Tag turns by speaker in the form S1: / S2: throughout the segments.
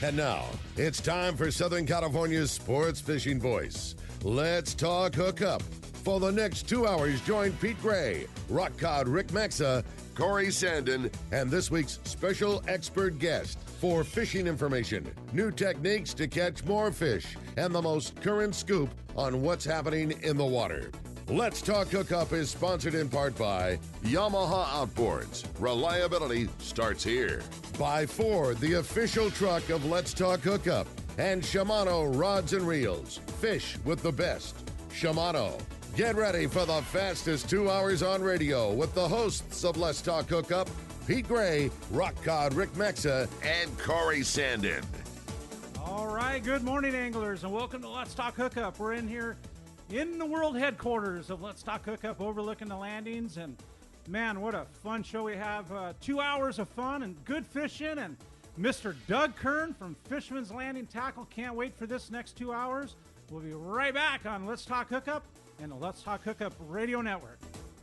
S1: And now, it's time for Southern California's sports fishing voice. Let's talk hookup. For the next 2 hours, join Pete Gray, rock cod Rick Maxa, Corey Sandin, and this week's special expert guest for fishing information, new techniques to catch more fish, and the most current scoop on what's happening in the water. Let's Talk Hookup is sponsored in part by Yamaha Outboards. Reliability starts here. By Ford, the official truck of Let's Talk Hookup. And Shimano Rods and Reels. Fish with the best. Shimano. Get ready for the fastest 2 hours on radio with the hosts of Let's Talk Hookup, Pete Gray, rock cod Rick Maxa, and Corey Sandin.
S2: All right, good morning, anglers, and welcome to Let's Talk Hookup. We're in here in the world headquarters of Let's Talk Hookup, overlooking the landings, and man, what a fun show we have. 2 hours of fun and good fishing, and Mr. Doug Kern from Fisherman's Landing Tackle. Can't wait for this next 2 hours. We'll be right back on Let's Talk Hookup and the Let's Talk Hookup Radio Network.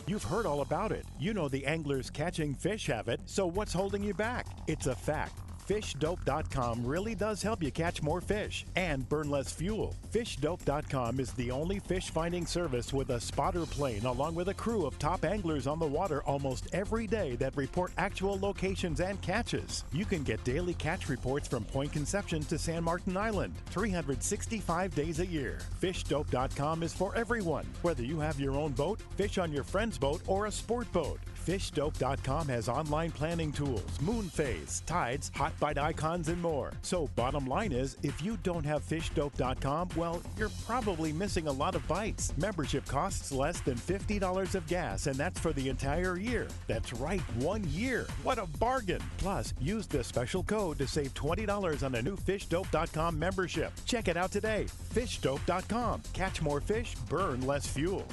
S3: You've heard all about it. You know the anglers catching fish have it, so what's holding you back? It's a fact. FishDope.com really does help you catch more fish and burn less fuel. FishDope.com is the only fish finding service with a spotter plane along with a crew of top anglers on the water almost every day that report actual locations and catches. You can get daily catch reports from Point Conception to San Martin Island, 365 days a year. FishDope.com is for everyone, whether you have your own boat, fish on your friend's boat, or a sport boat. FishDope.com has online planning tools, moon phase, tides, hot bite icons, and more. So bottom line is, if you don't have FishDope.com, well, you're probably missing a lot of bites. Membership costs less than $50 of gas, and that's for the entire year. That's right, 1 year. What a bargain. Plus, use the special code to save $20 on a new FishDope.com membership. Check it out today. FishDope.com. Catch more fish, burn less fuel.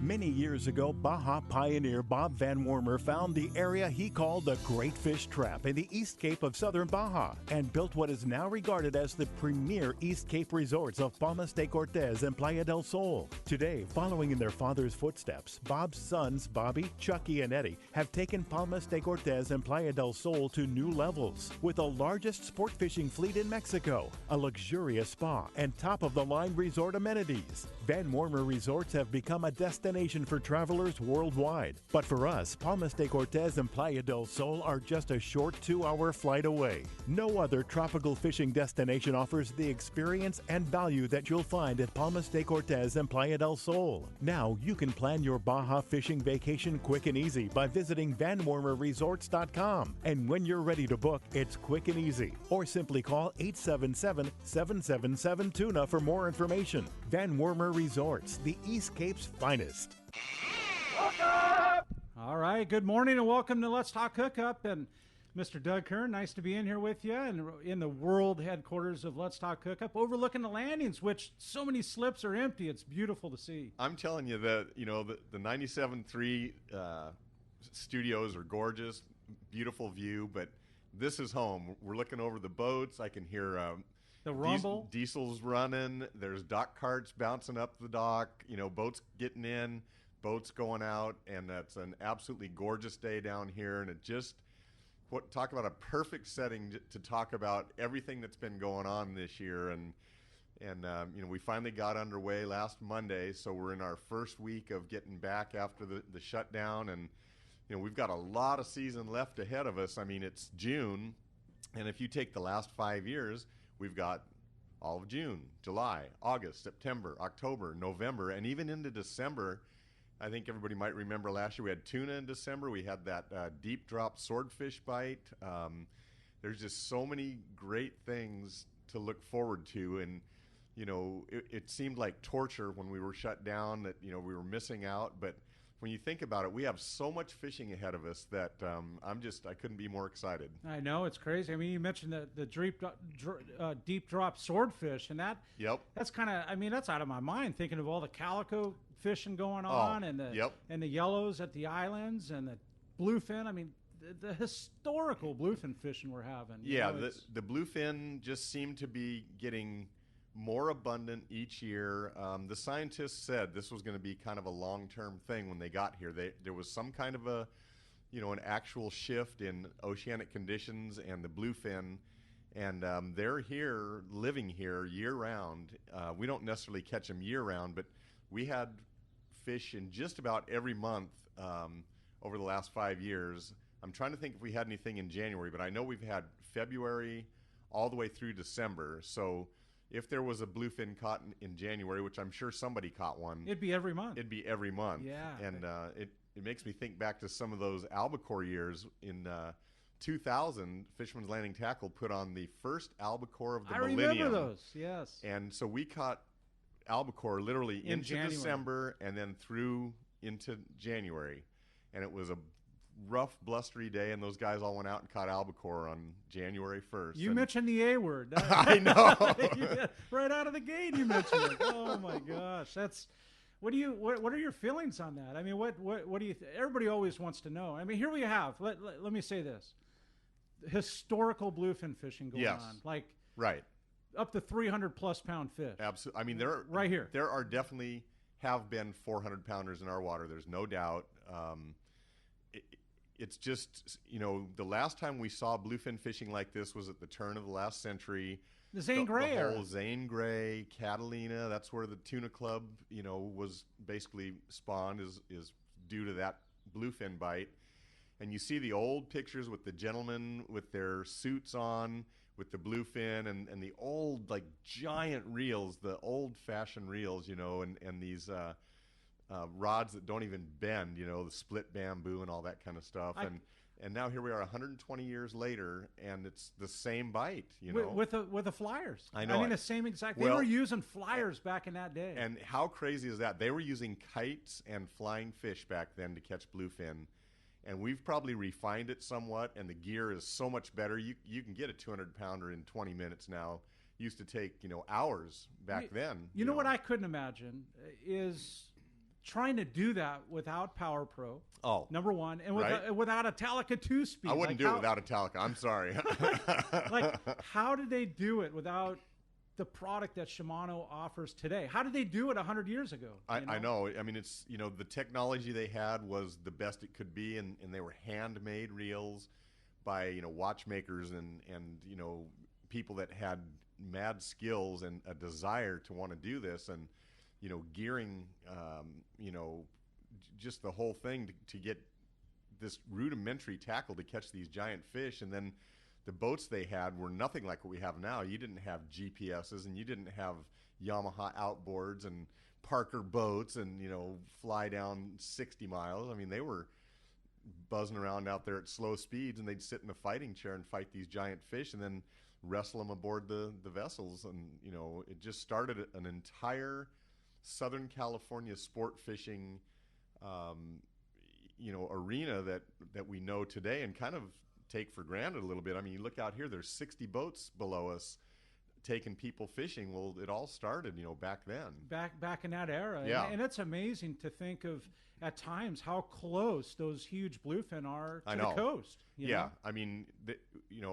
S3: Many years ago, Baja pioneer Bob Van Wormer found the area he called the Great Fish Trap in the East Cape of southern Baja and built what is now regarded as the premier East Cape resorts of Palmas de Cortez and Playa del Sol. Today, following in their father's footsteps, Bob's sons, Bobby, Chucky, and Eddie, have taken Palmas de Cortez and Playa del Sol to new levels with the largest sport fishing fleet in Mexico, a luxurious spa, and top-of-the-line resort amenities. Van Wormer Resorts have become a destination for travelers worldwide. But for us, Palmas de Cortez and Playa del Sol are just a short 2-hour flight away. No other tropical fishing destination offers the experience and value that you'll find at Palmas de Cortez and Playa del Sol. Now you can plan your Baja fishing vacation quick and easy by visiting VanWormerResorts.com. And when you're ready to book, it's quick and easy. Or simply call 877-777-TUNA for more information. Van Wormer Resorts, the East Cape's finest.
S2: All right, good morning and welcome to Let's Talk Hookup. And Mr. Doug Kern, nice to be in here with you and in the world headquarters of Let's Talk Hookup, overlooking the landings, which so many slips are empty. It's beautiful to see.
S4: I'm telling you that, the 97.3 studios are gorgeous, beautiful view, but this is home. We're looking over the boats. I can hear
S2: the rumble.
S4: Diesel's running. There's dock carts bouncing up the dock. Boats getting in, boats going out, and that's an absolutely gorgeous day down here. And it just talk about a perfect setting to talk about everything that's been going on this year. And we finally got underway last Monday, so we're in our first week of getting back after the shutdown. And we've got a lot of season left ahead of us. I mean, it's June, and if you take the last 5 years, we've got all of June, July, August, September, October, November, and even into December. I think everybody might remember last year we had tuna in December. We had that deep drop swordfish bite. There's just so many great things to look forward to. And, it seemed like torture when we were shut down that, we were missing out. But when you think about it, we have so much fishing ahead of us that I couldn't be more excited.
S2: I know, it's crazy. I mean, you mentioned the deep drop swordfish, and that's kind of, that's out of my mind, thinking of all the calico fishing going on and the yellows at the islands and the bluefin. I mean, the historical bluefin fishing we're having.
S4: Yeah, the bluefin just seemed to be getting more abundant each year. The scientists said this was going to be kind of a long-term thing when they got here. There was some kind of an actual shift in oceanic conditions, and the bluefin And they're here, living here year-round. We don't necessarily catch them year-round, but we had fish in just about every month over the last 5 years. I'm trying to think if we had anything in January, but I know we've had February all the way through December. So if there was a bluefin caught in January, which I'm sure somebody caught one.
S2: It'd be every month.
S4: It'd be every month.
S2: Yeah.
S4: And it makes me think back to some of those albacore years. In 2000, Fisherman's Landing Tackle put on the first albacore of the millennium.
S2: I remember those, yes.
S4: And so we caught albacore literally into
S2: January.
S4: December and then through into January. And it was a rough, blustery day, and those guys all went out and caught albacore on January 1st.
S2: You mentioned the A word.
S4: I know.
S2: Right out of the gate you mentioned it. Oh, my gosh. That's... What are your feelings on that? I mean, what do you everybody always wants to know. I mean, here we have, let me say this. Historical bluefin fishing going on. Like
S4: right.
S2: Up to 300 plus pound fish.
S4: Absolutely. I mean,
S2: right here.
S4: There are definitely have been 400 pounders in our water. There's no doubt. It's just, the last time we saw bluefin fishing like this was at the turn of the last century.
S2: The Zane Grey
S4: era. The
S2: era.
S4: whole Zane Grey, Catalina, that's where the tuna club, was basically spawned is due to that bluefin bite. And you see the old pictures with the gentlemen with their suits on, with the bluefin and the old, like, giant reels, the old-fashioned reels, and these rods that don't even bend, the split bamboo and all that kind of stuff. And now here we are 120 years later, and it's the same bite,
S2: With the flyers.
S4: I know.
S2: I mean, the same exact. They were using flyers back in that day.
S4: And how crazy is that? They were using kites and flying fish back then to catch bluefin. And we've probably refined it somewhat, and the gear is so much better. You can get a 200-pounder in 20 minutes now. Used to take, hours back then.
S2: You know what I couldn't imagine is trying to do that without Power Pro.
S4: Oh,
S2: number one, and
S4: right?
S2: Without a Talica 2-speed.
S4: I wouldn't do it without a Talica. I'm sorry.
S2: Like, how did they do it without the product that Shimano offers today? How did they do it 100 years ago?
S4: I know. I mean, it's, the technology they had was the best it could be, and they were handmade reels by, watchmakers and people that had mad skills and a desire to want to do this, and, gearing, just the whole thing to get this rudimentary tackle to catch these giant fish. And then the boats they had were nothing like what we have now. You didn't have GPSs, and you didn't have Yamaha outboards and Parker boats and, fly down 60 miles. I mean, they were buzzing around out there at slow speeds, and they'd sit in a fighting chair and fight these giant fish and then wrestle them aboard the vessels. And, it just started an entire Southern California sport fishing arena that we know today and kind of take for granted a little bit. I mean, you look out here, there's 60 boats below us taking people fishing. Well, it all started, back then. Back
S2: in that era.
S4: Yeah.
S2: And it's amazing to think of, at times, how close those huge bluefin are to the coast. You know?
S4: I mean,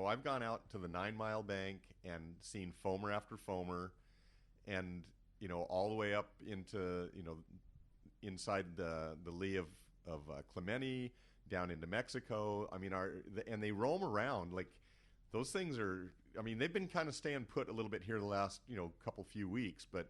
S4: I've gone out to the 9 Mile Bank and seen foamer after foamer, and, all the way up into, inside the lee of Clemente, down into Mexico. I mean, and they roam around. Like, those things are, I mean, they've been kind of staying put a little bit here the last, few weeks, but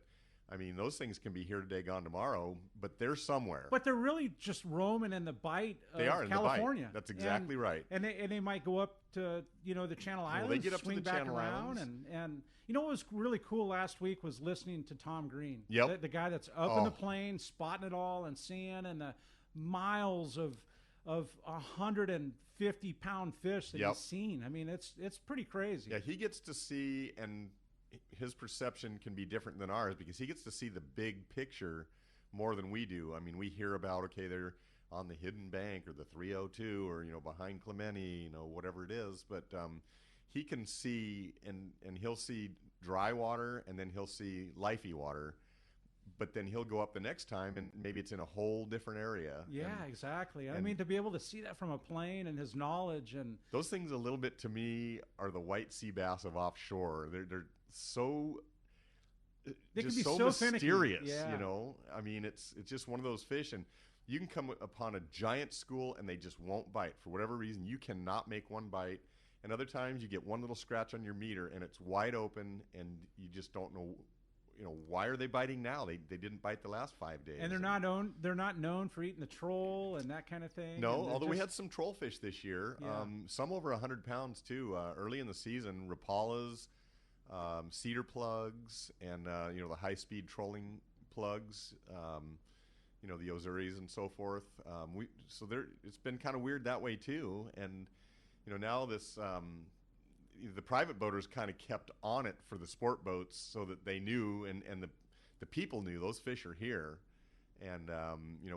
S4: I mean, those things can be here today, gone tomorrow, but they're somewhere.
S2: But they're really just roaming in the bite of
S4: they are in
S2: California.
S4: The bite. That's exactly right.
S2: And they might go up to, the Channel Islands,
S4: they get up
S2: swing
S4: to the
S2: back
S4: Channel
S2: around.
S4: Islands.
S2: And what was really cool last week was listening to Tom Green.
S4: Yep.
S2: The guy that's up in the plane, spotting it all and seeing, and the miles of 150-pound fish that he's seen. I mean, it's pretty crazy.
S4: Yeah, he gets to see, and his perception can be different than ours because he gets to see the big picture more than we do. I mean, we hear about, okay, they're on the Hidden Bank or the 302 or, behind Clemente, whatever it is. But he can see, and he'll see dry water, and then he'll see lifey water. But then he'll go up the next time, and maybe it's in a whole different area.
S2: Yeah, exactly. I mean, to be able to see that from a plane and his knowledge, and
S4: those things a little bit to me are the white sea bass of offshore. They're so
S2: they
S4: just
S2: can be so
S4: mysterious.
S2: Yeah.
S4: I mean, it's just one of those fish, and you can come upon a giant school and they just won't bite for whatever reason. You cannot make one bite, And other times you get one little scratch on your meter and it's wide open, and you just don't know, why are they biting now? They didn't bite the last 5 days.
S2: And they're not known for eating the troll and that kind of thing.
S4: No, although we had some trollfish this year,
S2: Yeah.
S4: some over 100 pounds too. Early in the season, rapalas, cedar plugs, and the high-speed trolling plugs. The Ozuris and so forth. It's been kind of weird that way too. And now this the private boaters kind of kept on it for the sport boats, so that they knew, and the people knew those fish are here. And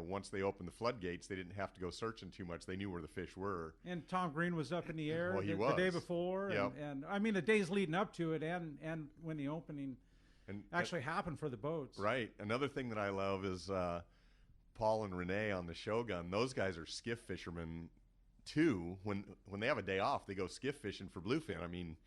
S4: once they opened the floodgates, they didn't have to go searching too much. They knew where the fish were.
S2: And Tom Green was up in the air
S4: Well, he
S2: the
S4: was.
S2: day before,
S4: Yep.
S2: and I mean the days leading up to it, and when the opening actually happened for the boats.
S4: Right. Another thing that I love is Paul and Renee on the Shogun. Those guys are skiff fishermen too. When they have a day off, they go skiff fishing for bluefin. I mean,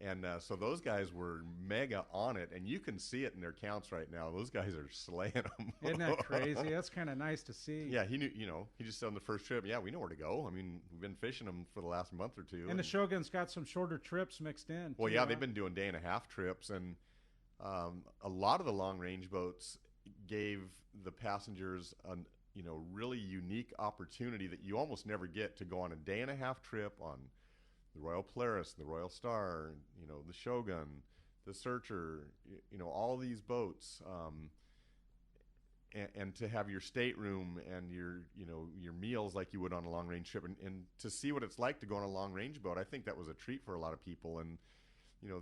S4: and so those guys were mega on it, and you can see it in their counts right now. Those guys are slaying them.
S2: Isn't that crazy? That's kind of nice to see.
S4: Yeah, he knew. He just said on the first trip, "Yeah, we know where to go." I mean, we've been fishing them for the last month or two.
S2: And the Shogun's got some shorter trips mixed in.
S4: Well,
S2: too,
S4: yeah,
S2: huh?
S4: they've been doing day-and-a-half trips, and a lot of the long-range boats gave the passengers a really unique opportunity that you almost never get, to go on a day-and-a-half trip on the Royal Polaris, the Royal Star, the Shogun, the Searcher, all these boats, and to have your stateroom and your meals like you would on a long-range trip, and to see what it's like to go on a long-range boat. I think that was a treat for a lot of people. And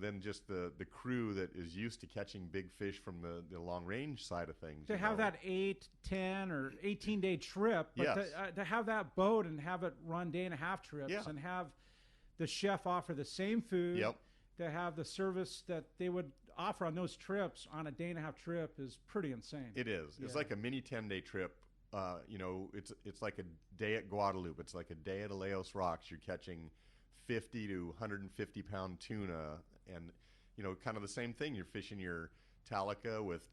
S4: then just the crew that is used to catching big fish from the long-range side of things.
S2: To have that 8, 10, or 18-day trip, but
S4: Yes.
S2: to have that boat and have it run day-and-a-half trips,
S4: Yeah.
S2: and have the chef offer the same food,
S4: Yep.
S2: to have the service that they would offer on those trips on a day-and-a-half trip is pretty insane.
S4: It is. It's
S2: Yeah.
S4: like a mini 10-day trip. It's like a day at Guadalupe. It's like a day at Aleos Rocks. You're catching 50 to 150 pound tuna, and kind of the same thing. You're fishing your Talica with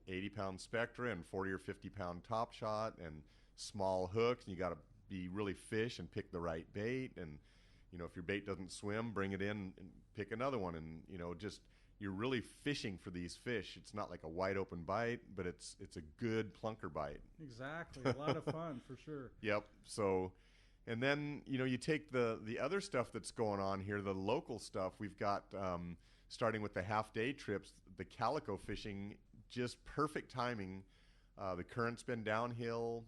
S4: 80 pound Spectra and 40 or 50 pound Top Shot and small hooks. And you got to be really fish and pick the right bait. And if your bait doesn't swim, bring it in and pick another one. And just you're really fishing for these fish. It's not like a wide open bite, but it's a good plunker bite.
S2: Exactly. A lot of fun for sure.
S4: Yep. So, and then you take the other stuff that's going on here, the local stuff. We've got starting with the half-day trips, the calico fishing, just perfect timing. The current's been downhill.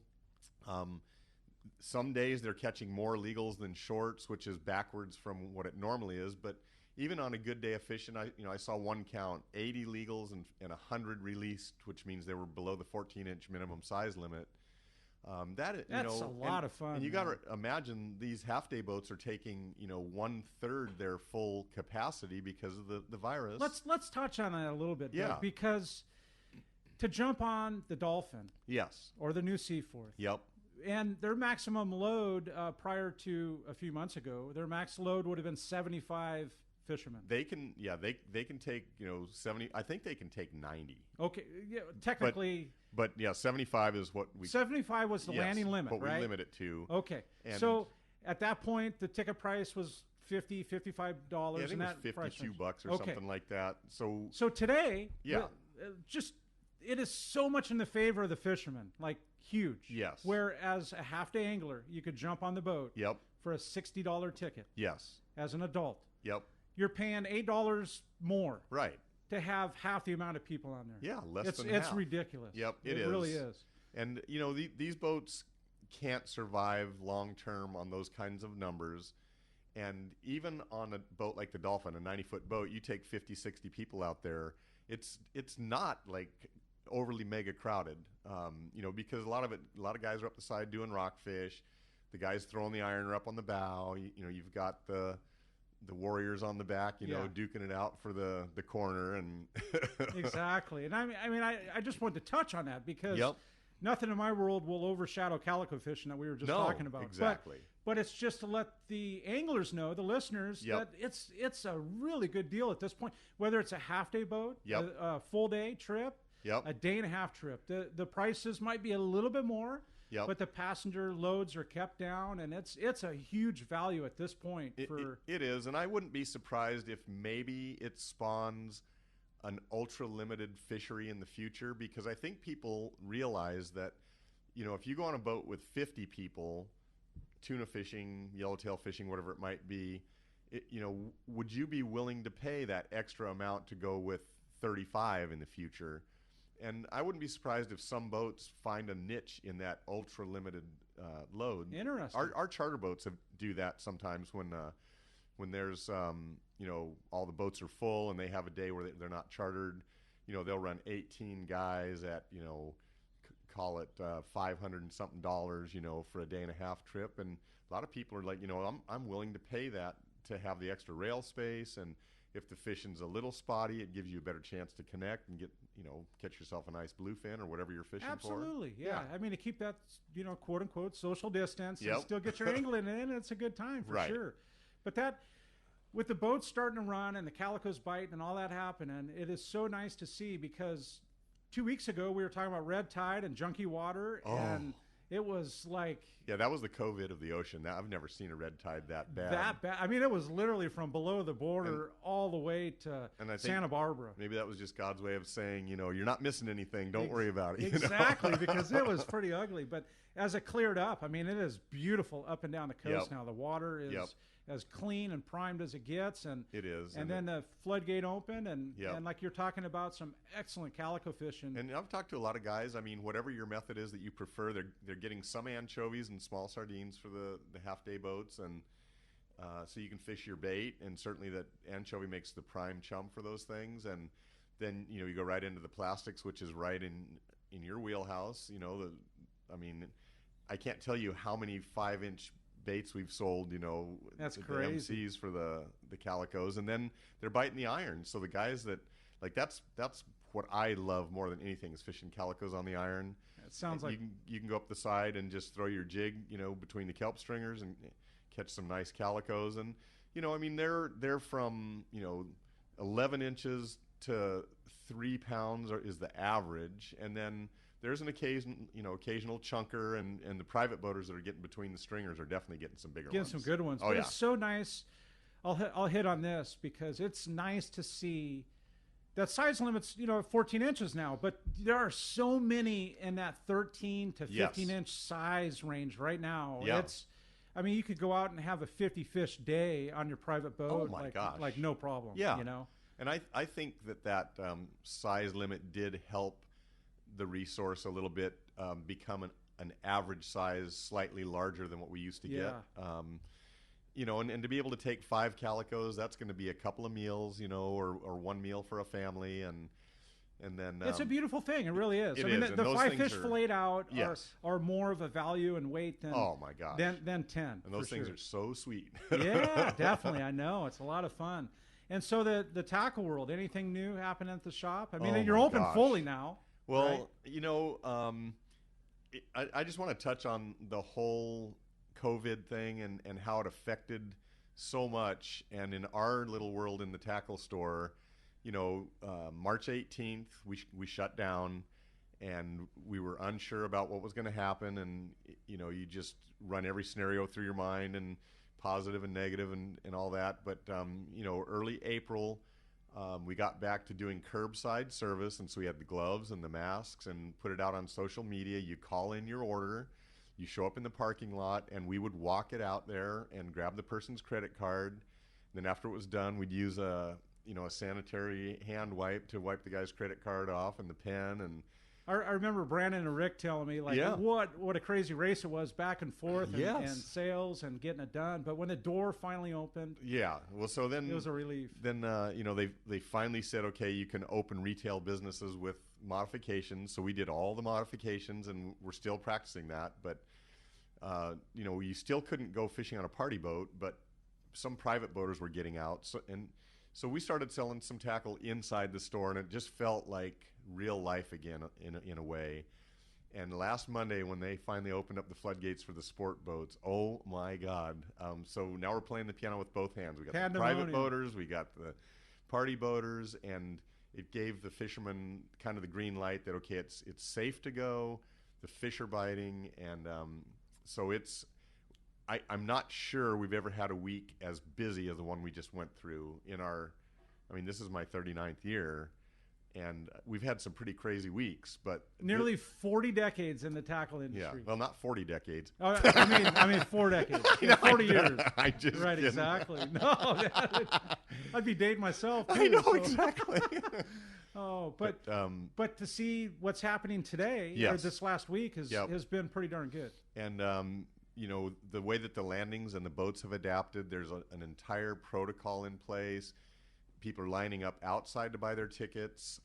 S4: Some days they're catching more legals than shorts, which is backwards from what it normally is. But even on a good day of fishing, I saw one count 80 legals and 100 released, which means they were below the 14-inch minimum size limit.
S2: That's a lot of fun.
S4: And you got to imagine these half-day boats are taking 1/3 their full capacity because of the virus.
S2: Let's touch on that a little bit,
S4: Yeah.
S2: Doug, because to jump on the Dolphin
S4: Yes.
S2: or the new Seaforth,
S4: Yep.
S2: and their maximum load prior to a few months ago, their max load would have been 75 fishermen.
S4: They can they can take 70. I think they can take 90.
S2: Okay, yeah, technically,
S4: But yeah, 75 is what we
S2: 75 was the
S4: yes,
S2: landing limit,
S4: what
S2: right?
S4: we limit it to.
S2: Okay,
S4: And-
S2: so at that point, the ticket price was $55.
S4: Yeah, I think
S2: and
S4: it
S2: that
S4: was
S2: price
S4: 52
S2: range.
S4: bucks or
S2: Okay.
S4: something like that. So
S2: So today,
S4: Yeah.
S2: it is so much in the favor of the fishermen, like huge.
S4: Yes.
S2: Whereas a half-day angler, you could jump on the boat
S4: yep,
S2: for a $60 ticket
S4: yes,
S2: as an adult.
S4: yep,
S2: You're paying $8 more
S4: right.
S2: to have half the amount of people on there.
S4: Yeah, less
S2: it's
S4: than
S2: it's
S4: half.
S2: ridiculous.
S4: Yep,
S2: it
S4: is.
S2: really is.
S4: And these boats can't survive long term on those kinds of numbers. And even on a boat like the Dolphin, a 90-foot boat, you take 50, 60 people out there. It's not like overly mega crowded, because a lot of guys are up the side doing rockfish. The guys throwing the iron are up on the bow. You've got the warriors on the back,
S2: Yeah.
S4: duking it out for the corner and
S2: Exactly. And I just wanted to touch on that because
S4: Yep.
S2: nothing in my world will overshadow calico fishing that we were just
S4: No,
S2: talking about.
S4: exactly.
S2: But it's just to let the anglers know, the listeners,
S4: Yep.
S2: that it's a really good deal at this point. Whether it's a half-day boat,
S4: Yep.
S2: a full-day trip,
S4: Yep.
S2: a day-and-a-half trip. The prices might be a little bit more,
S4: Yep.
S2: but the passenger loads are kept down, and it's a huge value at this point.
S4: It is, and I wouldn't be surprised if maybe it spawns an ultra-limited fishery in the future, because I think people realize that, if you go on a boat with 50 people, tuna fishing, yellowtail fishing, whatever it might be, would you be willing to pay that extra amount to go with 35 in the future? And I wouldn't be surprised if some boats find a niche in that ultra limited load.
S2: Interesting.
S4: Our charter boats do that sometimes when there's all the boats are full and they have a day where they're not chartered. They'll run 18 guys at call it $500 and something for a day and a half trip, and a lot of people are like, I'm willing to pay that to have the extra rail space, and if the fishing's a little spotty, it gives you a better chance to connect and get, catch yourself a nice bluefin or whatever you're fishing for.
S2: Absolutely, yeah. I mean, to keep that, quote unquote, social distance
S4: Yep.
S2: and still get your angling in, it's a good time for
S4: Right.
S2: sure. But that, with the boats starting to run and the calicos biting and all that happening, it is so nice to see, because 2 weeks ago we were talking about red tide and junky water, and it was like...
S4: Yeah, that was the COVID of the ocean. I've never seen a red tide that bad.
S2: That bad. I mean, it was literally from below the border all the way to
S4: And I think
S2: Santa Barbara.
S4: Maybe that was just God's way of saying, you're not missing anything. Don't worry about it.
S2: Exactly, because it was pretty ugly. But as it cleared up, I mean, it is beautiful up and down the coast
S4: Yep.
S2: now. The water is
S4: Yep.
S2: as clean and primed as it gets. And
S4: It is.
S2: And then the floodgate opened, and,
S4: Yep.
S2: and like you're talking about, some excellent calico fishing.
S4: And I've talked to a lot of guys. I mean, whatever your method is that you prefer, they're getting some anchovies and small sardines for the half-day boats, and so you can fish your bait. And certainly that anchovy makes the prime chum for those things. And then you go right into the plastics, which is right in your wheelhouse. I can't tell you how many 5-inch baits we've sold.
S2: That's
S4: the
S2: crazy.
S4: MCs for the calicos, and then they're biting the iron. So the guys that that's what I love more than anything, is fishing calicos on the iron.
S2: It sounds like
S4: you can go up the side and just throw your jig, between the kelp stringers and catch some nice calicos. And they're from 11 inches to 3 pounds is the average, and then there's an occasional chunker, and the private boaters that are getting between the stringers are definitely getting some bigger ones.
S2: some good ones.
S4: Oh,
S2: But
S4: yeah.
S2: it's so nice. I'll hit on this because it's nice to see that size limit's 14 inches now, but there are so many in that 13 to 15 inch size range right now.
S4: Yeah.
S2: You could go out and have a 50 fish day on your private boat.
S4: Oh my gosh.
S2: Like no problem.
S4: Yeah. And I think that size limit did help the resource a little bit become an average size, slightly larger than what we used to get. And to be able to take 5 calicos, that's going to be a couple of meals, or one meal for a family, and then
S2: it's a beautiful thing. It really is.
S4: It
S2: I mean,
S4: is, and
S2: the
S4: those
S2: 5
S4: things
S2: fish
S4: are-
S2: filleted out
S4: Yes.
S2: are more of a value and weight than
S4: oh my gosh,
S2: than 10.
S4: and those
S2: for
S4: things
S2: sure.
S4: are so sweet.
S2: Yeah, definitely. I know. It's a lot of fun. And so the tackle world, anything new happening at the shop? I mean,
S4: Oh
S2: you're
S4: my
S2: open
S4: gosh.
S2: fully now.
S4: Well,
S2: right?
S4: I just want to touch on the whole COVID thing and how it affected so much. And in our little world in the tackle store, March 18th, we shut down, and we were unsure about what was going to happen. And, you just run every scenario through your mind, and positive and negative and all that. But, early April, we got back to doing curbside service, and so we had the gloves and the masks and put it out on social media. You call in your order, you show up in the parking lot, and we would walk it out there and grab the person's credit card. Then after it was done, we'd use a sanitary hand wipe to wipe the guy's credit card off, and the pen. And
S2: I remember Brandon and Rick telling me
S4: Yeah.
S2: what a crazy race it was back and forth, and,
S4: Yes.
S2: and sales and getting it done. But when the door finally opened,
S4: yeah, well, so then
S2: it was a relief.
S4: Then they finally said, okay, you can open retail businesses with modifications. So we did all the modifications, and we're still practicing that. But you still couldn't go fishing on a party boat, but some private boaters were getting out. So we started selling some tackle inside the store, and it just felt like real life again in a way. And last Monday, when they finally opened up the floodgates for the sport boats, oh my God! So now we're playing the piano with both hands. We got the private
S2: Pandemonium.
S4: boaters, we got the party boaters, and it gave the fishermen kind of the green light that okay, it's safe to go. the fish are biting, and so I'm not sure we've ever had a week as busy as the one we just went through this is my 39th year, and we've had some pretty crazy weeks, but
S2: nearly 40 decades in the tackle industry.
S4: Yeah, well, not 40 decades.
S2: Oh, I mean 4 decades. Yeah, 40 years.
S4: I just
S2: right,
S4: didn't.
S2: Exactly. No, I'd be dating myself too.
S4: I know, exactly.
S2: Oh, but to see what's happening today or this last week has been pretty darn good.
S4: And the way that the landings and the boats have adapted, there's an entire protocol in place. People are lining up outside to buy their tickets,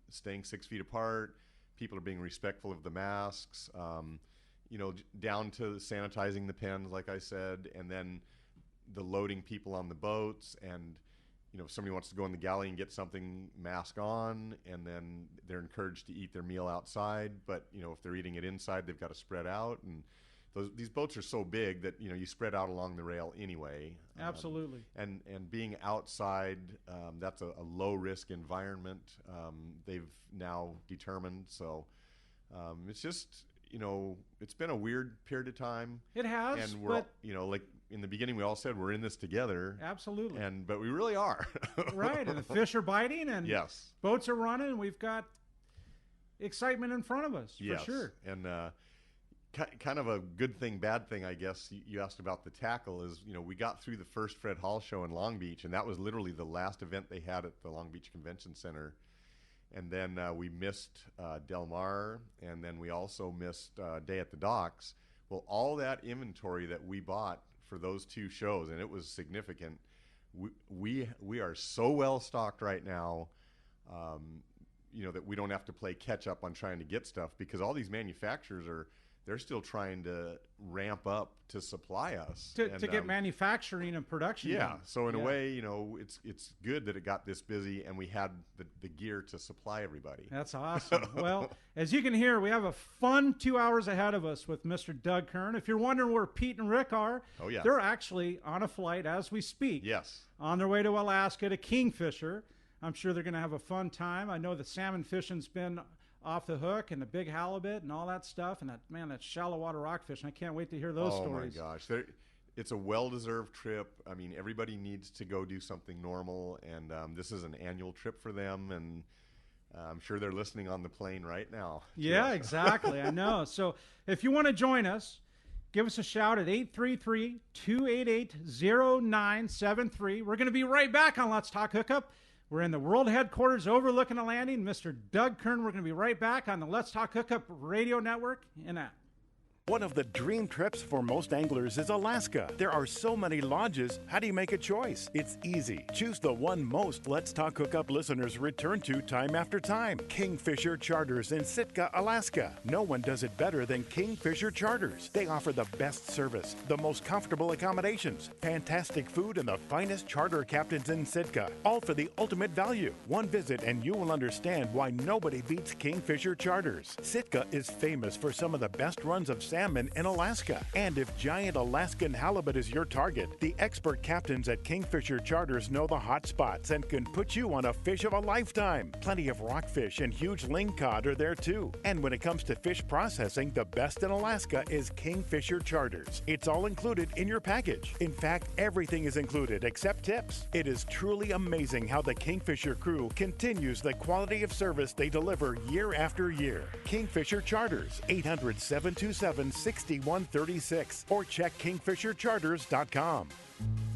S4: staying 6 feet apart. People are being respectful of the masks, down to sanitizing the pens, like I said, and then the loading people on the boats. And, if somebody wants to go in the galley and get something, mask on, and then they're encouraged to eat their meal outside. But, if they're eating it inside, they've got to spread out. And these boats are so big that you spread out along the rail anyway.
S2: Absolutely.
S4: And being outside, that's a low risk environment. They've now determined. So it's just it's been a weird period of time.
S2: It has.
S4: And we're like in the beginning, we all said we're in this together.
S2: Absolutely.
S4: But we really are.
S2: Right. And the fish are biting, and boats are running, and we've got excitement in front of us for sure.
S4: And kind of a good thing, bad thing, I guess. You asked about the tackle. Is we got through the first Fred Hall show in Long Beach, and that was literally the last event they had at the Long Beach Convention Center. And then we missed Del Mar, and then we also missed Day at the Docks. Well, all that inventory that we bought for those 2 shows, and it was significant. We are so well stocked right now. That we don't have to play catch up on trying to get stuff, because all these manufacturers they're still trying to ramp up to supply us
S2: to get manufacturing and production.
S4: Yeah.
S2: done.
S4: So in a way, it's good that it got this busy and we had the gear to supply everybody.
S2: That's awesome. Well, as you can hear, we have a fun 2 hours ahead of us with Mr. Doug Kern. If you're wondering where Pete and Rick are, they're actually on a flight as we speak.
S4: Yes.
S2: On their way to Alaska to Kingfisher. I'm sure they're going to have a fun time. I know the salmon fishing's been off the hook, and the big halibut and all that stuff, and that shallow water rockfish, and I can't wait to hear those stories.
S4: Oh my gosh, it's a well-deserved trip. I mean, everybody needs to go do something normal, and this is an annual trip for them, and I'm sure they're listening on the plane right now.
S2: Yeah, exactly. I know. So if you want to join us, give us a shout at 833-288-0973. We're going to be right back on Let's Talk Hookup. We're in the world headquarters overlooking the landing. Mr. Doug Kern, we're going to be right back on the Let's Talk Hookup radio network in that.
S3: One of the dream trips for most anglers is Alaska. There are so many lodges. How do you make a choice? It's easy. Choose the one most Let's Talk Hookup listeners return to time after time. Kingfisher Charters in Sitka, Alaska. No one does it better than Kingfisher Charters. They offer the best service, the most comfortable accommodations, fantastic food, and the finest charter captains in Sitka. All for the ultimate value. One visit and you will understand why nobody beats Kingfisher Charters. Sitka is famous for some of the best runs of salmon in Alaska. And if giant Alaskan halibut is your target, the expert captains at Kingfisher Charters know the hot spots and can put you on a fish of a lifetime. Plenty of rockfish and huge lingcod are there too. And when it comes to fish processing, the best in Alaska is Kingfisher Charters. It's all included in your package. In fact, everything is included except tips. It is truly amazing how the Kingfisher crew continues the quality of service they deliver year after year. Kingfisher Charters, 800-727-6136, or check kingfishercharters.com.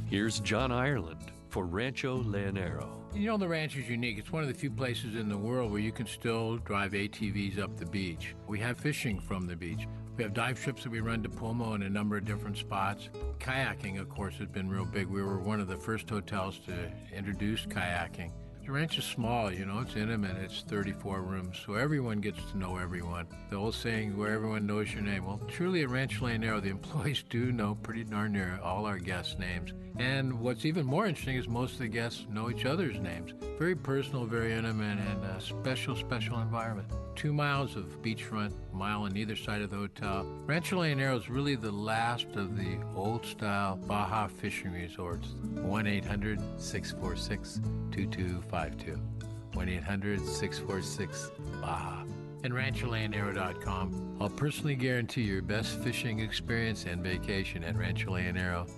S5: Here's John Ireland for Rancho Leonero.
S6: The ranch is unique. It's one of the few places in the world where you can still drive ATVs up the beach. We have fishing from the beach. We have dive trips that we run to Pomo in a number of different spots. Kayaking, of course, has been real big. We were one of the first hotels to introduce kayaking. The ranch is small, it's intimate. It's 34 rooms, so everyone gets to know everyone. The old saying, where everyone knows your name. Well, truly at Rancho Leonero, the employees do know pretty darn near all our guests' names. And what's even more interesting is most of the guests know each other's names. Very personal, very intimate, and a special, special environment. 2 miles of beachfront, a mile on either side of the hotel. Rancho Leonero is really the last of the old-style Baja fishing resorts. 1-800-646-2252. 1-800-646-BAJA. and rancholeonero.com. I'll personally guarantee your best fishing experience and vacation at Rancho Leonero.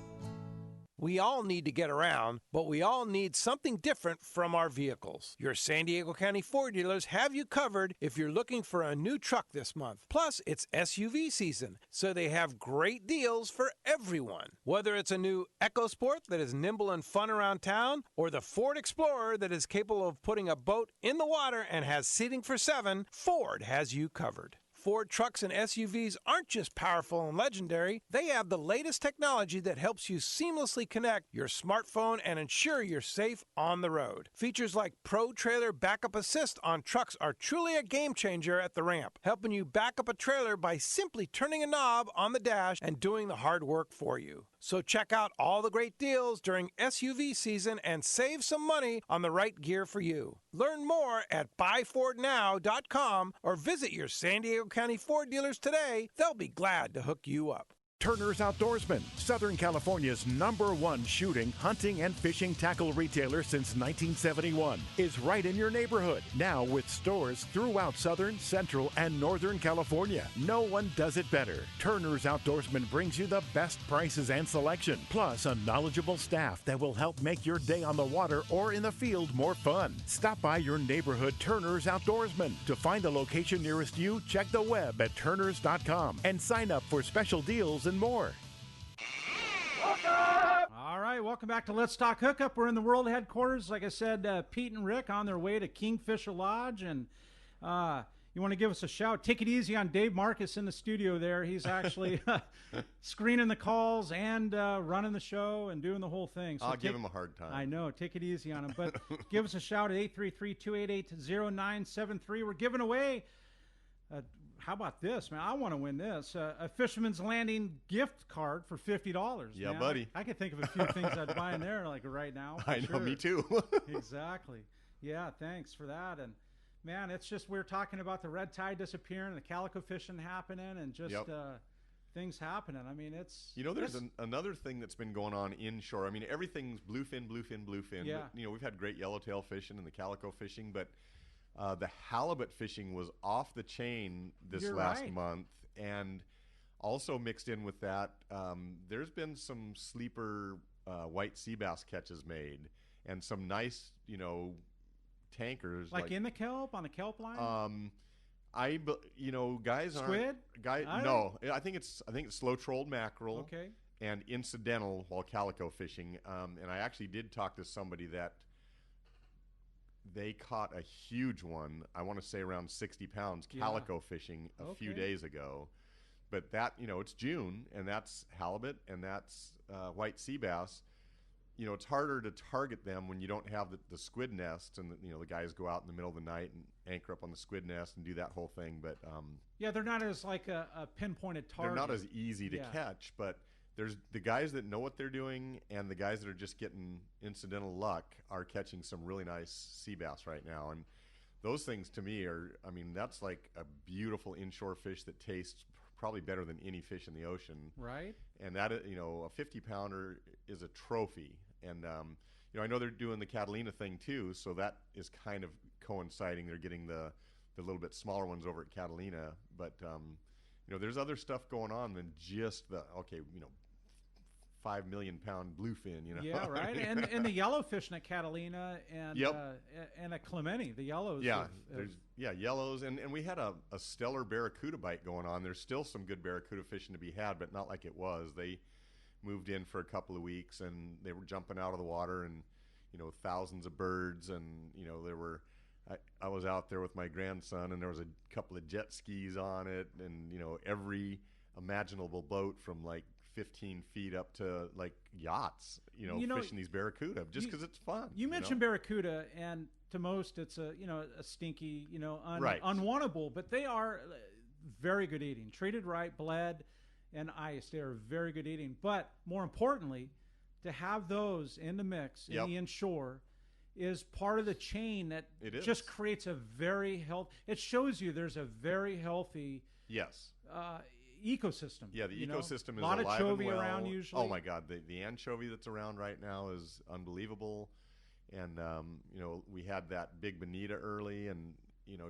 S7: We all need to get around, but we all need something different from our vehicles. Your San Diego County Ford dealers have you covered if you're looking for a new truck this month. Plus, it's SUV season, so they have great deals for everyone. Whether it's a new EcoSport that is nimble and fun around town, or the Ford Explorer that is capable of putting a boat in the water and has seating for 7, Ford has you covered. Ford trucks and SUVs aren't just powerful and legendary. They have the latest technology that helps you seamlessly connect your smartphone and ensure you're safe on the road. Features like Pro Trailer Backup Assist on trucks are truly a game changer at the ramp, helping you back up a trailer by simply turning a knob on the dash and doing the hard work for you. So check out all the great deals during SUV season and save some money on the right gear for you. Learn more at buyfordnow.com or visit your San Diego County Ford dealers today. They'll be glad to hook you up.
S3: Turner's Outdoorsman, Southern California's #1 shooting, hunting, and fishing tackle retailer since 1971, is right in your neighborhood. Now with stores throughout Southern, Central, and Northern California. No one does it better. Turner's Outdoorsman brings you the best prices and selection, plus a knowledgeable staff that will help make your day on the water or in the field more fun. Stop by your neighborhood Turner's Outdoorsman. To find the location nearest you, check the web at turners.com and sign up for special deals and more.
S2: All right, welcome back to Let's Talk Hookup. We're in the world headquarters. Like I said, Pete and Rick on their way to Kingfisher Lodge, and you want to give us a shout. Take it easy on Dave Marcus in the studio there. He's actually screening the calls and running the show and doing the whole thing. So
S4: I'll give him a hard time.
S2: I know. Take it easy on him. But give us a shout at 833-288-0973. We're giving away how about this, man? I want to win this. A Fisherman's Landing gift card for $50.
S4: Yeah,
S2: man.
S4: buddy.
S2: I could think of a few things I'd buy in there, like right now.
S4: I know,
S2: sure.
S4: me too.
S2: Exactly. Yeah, thanks for that. And, man, it's just we're talking about the red tide disappearing, the calico fishing happening, and just things happening. I mean, it's...
S4: You know, there's another thing that's been going on inshore. I mean, everything's bluefin.
S2: Yeah.
S4: But, you know, we've had great yellowtail fishing and the calico fishing, but... the halibut fishing was off the chain this last month, and also mixed in with that, there's been some sleeper white sea bass catches made, and some nice, you know, tankers
S2: like in the kelp, on the kelp line.
S4: Guys
S2: squid.
S4: No, I think it's slow trolled mackerel.
S2: Okay.
S4: And incidental while calico fishing, and I actually did talk to somebody that. They caught a huge one, I want to say around 60 pounds, calico fishing a few days ago. But that, you know, it's June, and that's halibut, and that's white sea bass. You know, it's harder to target them when you don't have the squid nest, and, the guys go out in the middle of the night and anchor up on the squid nest and do that whole thing. But
S2: yeah, they're not as like a pinpointed target.
S4: They're not as easy to catch, but there's the guys that know what they're doing, and the guys that are just getting incidental luck are catching some really nice sea bass right now. And those things to me that's like a beautiful inshore fish that tastes probably better than any fish in the ocean.
S2: Right.
S4: And that, a 50-pounder is a trophy. And, I know they're doing the Catalina thing too, so that is kind of coinciding. They're getting the little bit smaller ones over at Catalina. But, there's other stuff going on than just 5 million pound bluefin,
S2: Yeah, right. and the yellowfin at Catalina and at Clemente, the yellows.
S4: There's yellows, and we had a stellar barracuda bite going on. There's still some good barracuda fishing to be had, but not like it was. They moved in for a couple of weeks, and they were jumping out of the water, and thousands of birds, and there were. I was out there with my grandson, and there was a couple of jet skis on it, and every imaginable boat from like 15 feet up to like yachts, fishing these barracuda just because it's fun.
S2: You mentioned barracuda, and to most it's a stinky, unwantable, but they are very good eating. Treated right, bled, and iced, they are very good eating. But more importantly, to have those in the mix in the inshore is part of the chain that just creates a very healthy. It shows you there's a very healthy ecosystem.
S4: Yeah, the ecosystem is
S2: a lot of
S4: alive
S2: chovy
S4: and well.
S2: around usually.
S4: Oh my God, the anchovy that's around right now is unbelievable. And we had that big bonita early, and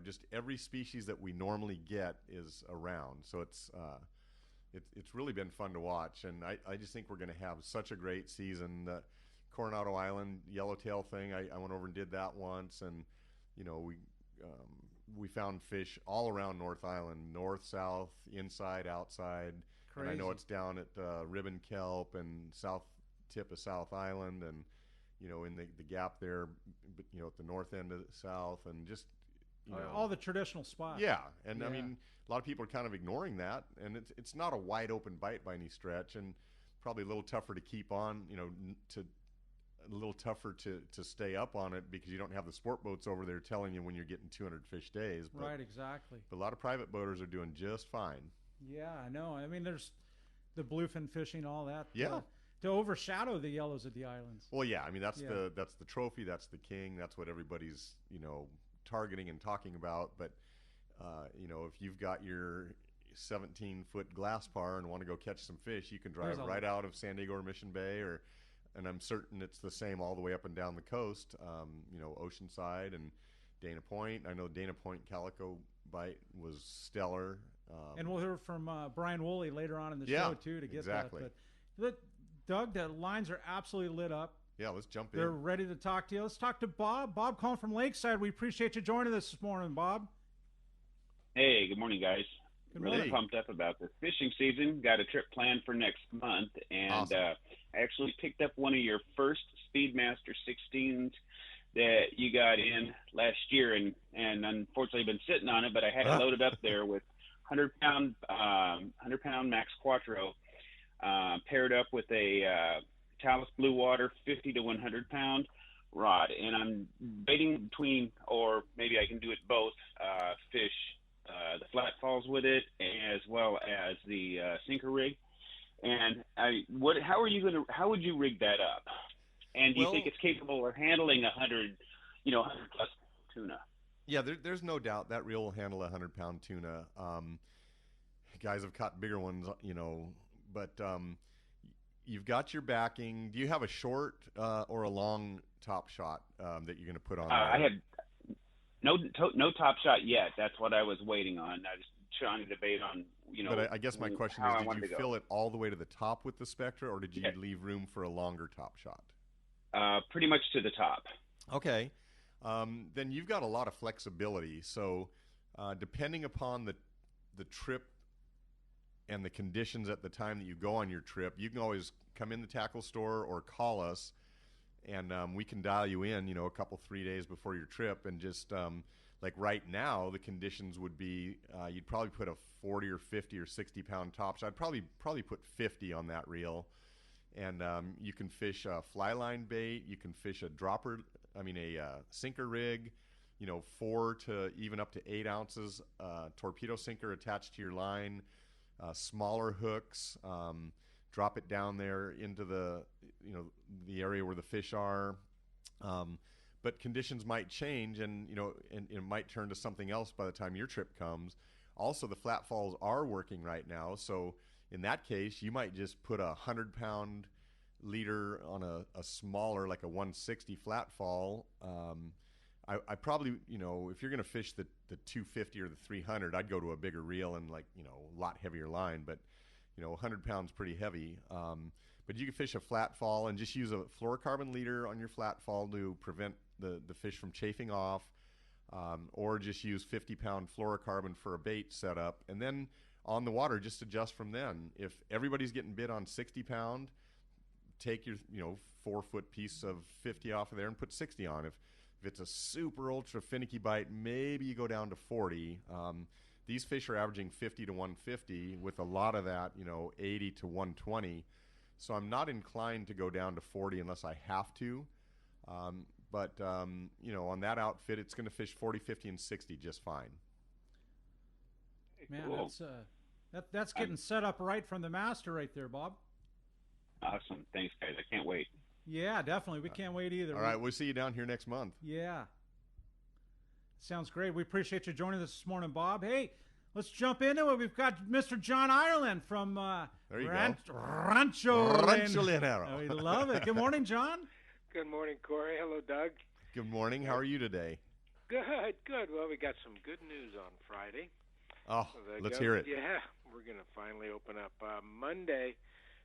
S4: just every species that we normally get is around. So it's really been fun to watch, and I just think we're going to have such a great season. The Coronado Island yellowtail thing, I went over and did that once, and we found fish all around North Island, north, south, inside, outside.
S2: Crazy.
S4: And I know it's down at Ribbon Kelp and south tip of South Island, and in the gap there, at the north end of the south, and just
S2: all the traditional spots.
S4: Yeah, and I mean, a lot of people are kind of ignoring that, and it's not a wide open bite by any stretch, and probably a little tougher to keep on, a little tougher to stay up on it because you don't have the sport boats over there telling you when you're getting 200 fish days. But,
S2: right, exactly.
S4: But a lot of private boaters are doing just fine.
S2: Yeah, I know. I mean, there's the bluefin fishing, all that.
S4: Yeah.
S2: To overshadow the yellows at the islands.
S4: Well, yeah. I mean, that's the trophy. That's the king. That's what everybody's targeting and talking about. But if you've got your 17-foot glass par and want to go catch some fish, you can drive right out of San Diego or Mission Bay, and I'm certain it's the same all the way up and down the coast. Oceanside and Dana Point. I know Dana Point calico bite was stellar.
S2: And we'll hear from Brian Woolley later on in the show too to get
S4: exactly.
S2: that. But Doug, the lines are absolutely lit up.
S4: Yeah, let's jump in.
S2: They're ready to talk to you. Let's talk to Bob. Bob calling from Lakeside. We appreciate you joining us this morning, Bob.
S8: Hey, good morning, guys.
S2: Good
S8: really
S2: morning.
S8: Pumped up about the fishing season. Got a trip planned for next month, and
S4: awesome.
S8: I actually picked up one of your first Speedmaster 16s that you got in last year, and unfortunately been sitting on it, but I had it loaded up there with 100-pound Max Quattro, paired up with a Talus Blue Water 50 to 100-pound rod, and I'm debating between, or maybe I can do it both, fish the flat falls with it as well as the sinker rig. And how would you rig that up? And do you think it's capable of handling 100 plus tuna?
S4: Yeah, there's no doubt that reel will handle 100-pound tuna. Guys have caught bigger ones, but you've got your backing. Do you have a short or a long top shot that you're going to put on?
S8: I had no top shot yet. That's what I was waiting on. I was trying to debate on,
S4: But I guess my question is, did you fill it all the way to the top with the Spectra, or did you leave room for a longer top shot?
S8: Pretty much to the top.
S4: Okay. Then you've got a lot of flexibility. So depending upon the trip and the conditions at the time that you go on your trip, you can always come in the tackle store or call us, and we can dial you in, a couple, 3 days before your trip. And just like right now, the conditions would be you'd probably put a 40 or 50 or 60-pound top shot. I'd probably put 50 on that reel. And you can fish a fly line bait. You can fish a sinker rig, 4 to even up to 8 ounces, torpedo sinker attached to your line, smaller hooks, drop it down there into the area where the fish are. But conditions might change, and it might turn to something else by the time your trip comes. Also, the flat falls are working right now, so in that case, you might just put a 100-pound leader on a smaller, like a 160 flat fall. I probably, if you're going to fish the 250 or the 300, I'd go to a bigger reel and a lot heavier line. But 100 pounds pretty heavy. But you can fish a flat fall and just use a fluorocarbon leader on your flat fall to prevent the fish from chafing off, or just use 50-pound fluorocarbon for a bait setup, and then on the water, just adjust from then. If everybody's getting bid on 60-pound, take your 4-foot piece of 50 off of there and put 60 on. If it's a super ultra finicky bite, maybe you go down to 40. These fish are averaging 50 to 150 with a lot of that 80 to 120. So I'm not inclined to go down to 40 unless I have to. But on that outfit, it's going to fish 40, 50, and 60 just fine.
S2: Man,
S8: cool.
S2: that's getting set up right from the master right there, Bob.
S8: Awesome. Thanks, guys. I can't wait.
S2: Yeah, definitely. We can't wait either.
S4: All right, we'll see you down here next month.
S2: Yeah. Sounds great. We appreciate you joining us this morning, Bob. Hey, let's jump into it. We've got Mr. John Ireland from Rancho
S4: Leonero.
S2: Oh, we love it. Good morning, John.
S9: Good morning, Corey. Hello, Doug.
S4: Good morning. How are you today?
S7: Good. Well, we got some good news on Friday.
S4: Oh, let's hear it.
S7: Yeah, we're going to finally open up. Monday,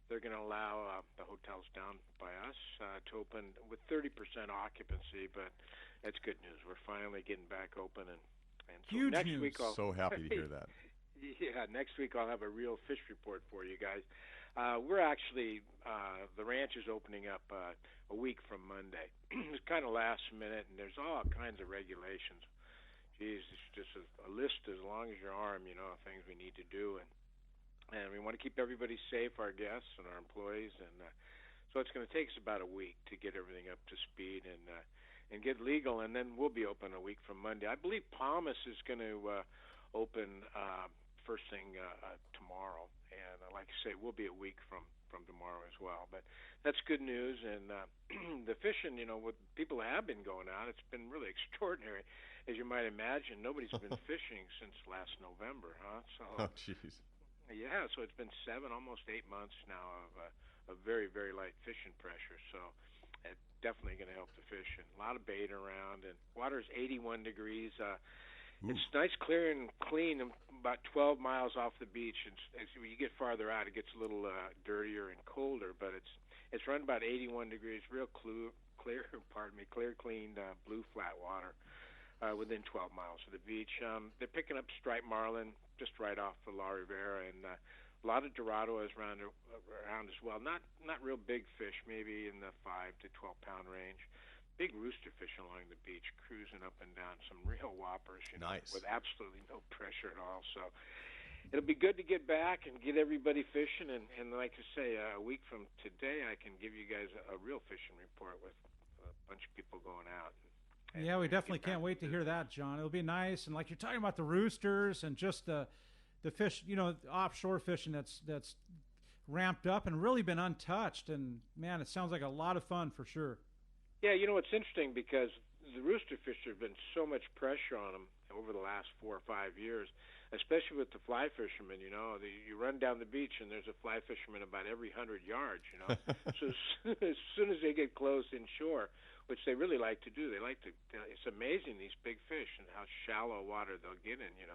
S7: they're going to allow the hotels down by us to open with 30% occupancy, but that's good news. We're finally getting back open. And so
S2: Huge
S7: next
S2: news.
S7: week
S4: So happy to hear that.
S7: Yeah, next week I'll have a real fish report for you guys. We're actually, the ranch is opening up a week from Monday. It's kind of last minute, and there's all kinds of regulations. Geez, it's just a list as long as your arm, of things we need to do. And we want to keep everybody safe, our guests and our employees. And so it's going to take us about a week to get everything up to speed and get legal. And then we'll be open a week from Monday. I believe Palmas is going to open first thing tomorrow. And like I say, we'll be a week from tomorrow as well. But that's good news. And the fishing, what people have been going out, it's been really extraordinary. As you might imagine, nobody's been fishing since last November, huh? So,
S4: Oh, jeez.
S7: Yeah, so it's been 7, almost 8 months now of very, very light fishing pressure. So it's definitely going to help the fishing. A lot of bait around, and water's 81 degrees. It's nice, clear, and clean about 12 miles off the beach. As you get farther out, it gets a little dirtier and colder, but it's run about 81 degrees, real clear, clean, blue flat water within 12 miles of the beach. They're picking up striped marlin just right off the La Rivera, and a lot of Dorado is around as well. Not real big fish, maybe in the 5 to 12 pound range. Big rooster fish along the beach, cruising up and down, some real whoppers,
S4: Nice.
S7: with absolutely no pressure at all. So it'll be good to get back and get everybody fishing. And like I say, a week from today, I can give you guys a real fishing report with a bunch of people going out.
S2: Yeah, we definitely can't wait to hear that, John. It'll be nice. And like you're talking about the roosters and just the fish, offshore fishing that's ramped up and really been untouched. And, man, it sounds like a lot of fun for sure.
S7: Yeah, it's interesting because the rooster fish, there's been so much pressure on them over the last 4 or 5 years, especially with the fly fishermen. You run down the beach and there's a fly fisherman about every 100 yards. So as soon as they get close inshore, which they really like to do, it's amazing, these big fish and how shallow water they'll get in. A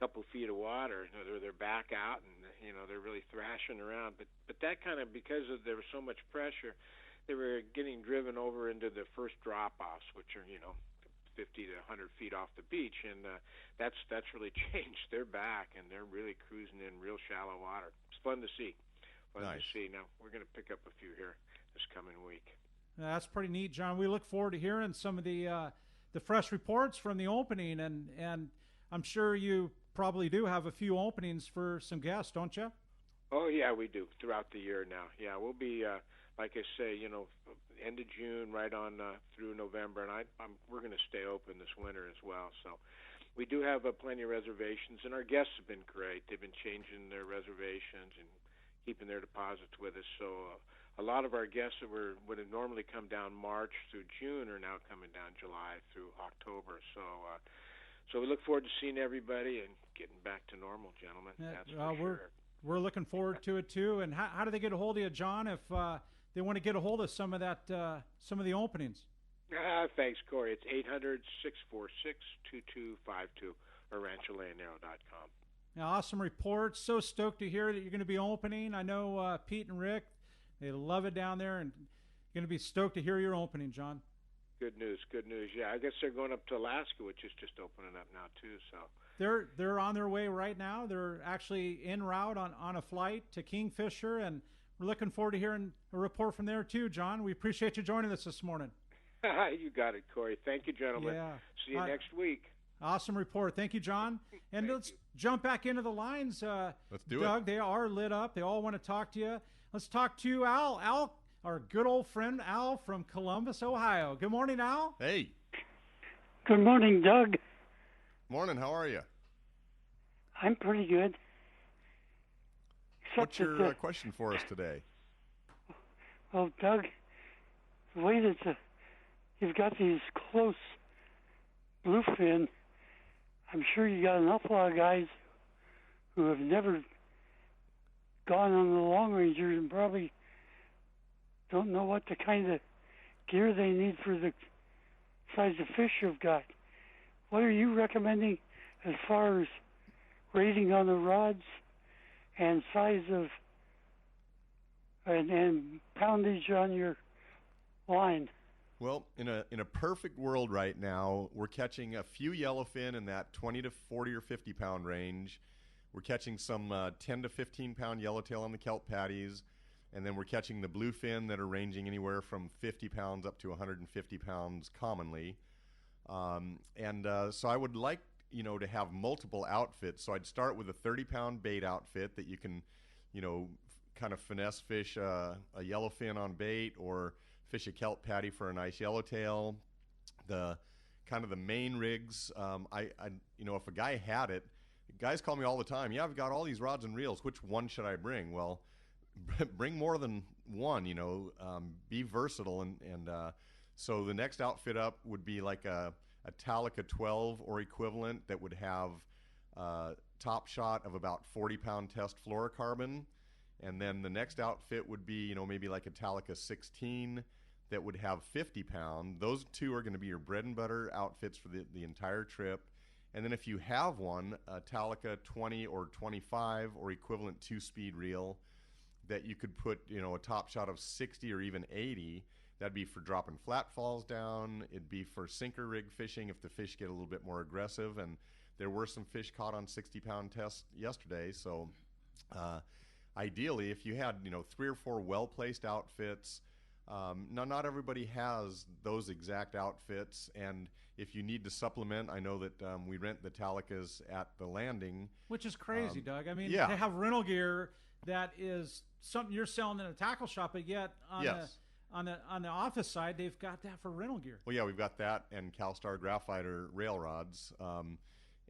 S7: couple feet of water, they're back out and they're really thrashing around. But that kind of, because there was so much pressure, they were getting driven over into the first drop-offs, which are 50 to 100 feet off the beach, and that's really changed. They're back, and they're really cruising in real shallow water. It's fun to see.
S4: Nice.
S7: Now, we're going to pick up a few here this coming week.
S2: That's pretty neat, John. We look forward to hearing some of the fresh reports from the opening, and I'm sure you probably do have a few openings for some guests, don't you?
S7: Oh, yeah, we do throughout the year now. Yeah, we'll be, like I say, end of June right on through November, and we're going to stay open this winter as well. So we do have plenty of reservations, and our guests have been great. They've been changing their reservations and keeping their deposits with us. So a lot of our guests that would have normally come down March through June are now coming down July through October. So we look forward to seeing everybody and getting back to normal, gentlemen. That's for sure.
S2: We're looking forward to it too. And how do they get a hold of you, John, if they want to get a hold of some of the openings?
S7: Thanks, Corey. It's 800-646-2252 or rancholeonero.com.
S2: Now, awesome report. So stoked to hear that you're going to be opening. I know Pete and Rick, they love it down there, and going to be stoked to hear your opening, John.
S7: Good news. Yeah, I guess they're going up to Alaska, which is just opening up now too. So
S2: they're on their way right now. They're actually en route on a flight to Kingfisher, and we're looking forward to hearing a report from there too, John. We appreciate you joining us this morning.
S7: You got it, Corey. Thank you, gentlemen.
S2: Yeah.
S7: See you next week.
S2: Awesome report. Thank you, John. And let's jump back into the lines.
S4: Let's do
S2: Doug,
S4: it.
S2: they are lit up. They all want to talk to you. Let's talk to Al. Al, our good old friend Al from Columbus, Ohio. Good morning, Al.
S4: Hey.
S9: Good morning, Doug.
S4: Morning. How are you?
S9: I'm pretty good.
S4: What's your question for us today?
S9: Well, Doug, the way that you've got these close bluefin, I'm sure you got an awful lot of guys who have never gone on the long rangers and probably don't know what the kind of gear they need for the size of fish you've got. what are you recommending as far as rating on the rods and size of and poundage on your line?
S4: Well, in a perfect world right now, we're catching a few yellowfin in that 20 to 40 or 50 pound range. We're catching some 10 to 15 pound yellowtail on the kelp patties, and then we're catching the bluefin that are ranging anywhere from 50 pounds up to 150 pounds commonly. So I would like, to have multiple outfits. So I'd start with a 30-pound bait outfit that you can, kind of finesse fish a yellowfin on bait or fish a kelp patty for a nice yellowtail. The kind of the main rigs, if a guy had it, guys call me all the time, yeah, I've got all these rods and reels, which one should I bring? Well, bring more than one, be versatile. So the next outfit up would be like a Talica 12 or equivalent that would have top shot of about 40-pound test fluorocarbon. And then the next outfit would be, maybe like a Talica 16 that would have 50-pound. Those two are going to be your bread and butter outfits for the entire trip. And then if you have one, a Talica 20 or 25 or equivalent 2-speed reel that you could put, a top shot of 60 or even 80, that'd be for dropping flat falls down. It'd be for sinker rig fishing if the fish get a little bit more aggressive. And there were some fish caught on 60-pound tests yesterday. So ideally, if you had, 3 or 4 well-placed outfits, now not everybody has those exact outfits, and if you need to supplement, I know that we rent the Talicas at the landing.
S2: Which is crazy, Doug. I mean,
S4: yeah.
S2: They have rental gear that is something you're selling in a tackle shop, but yet on the office side, they've got that for rental gear.
S4: Well, yeah, we've got that and CalStar Graphite rail rods.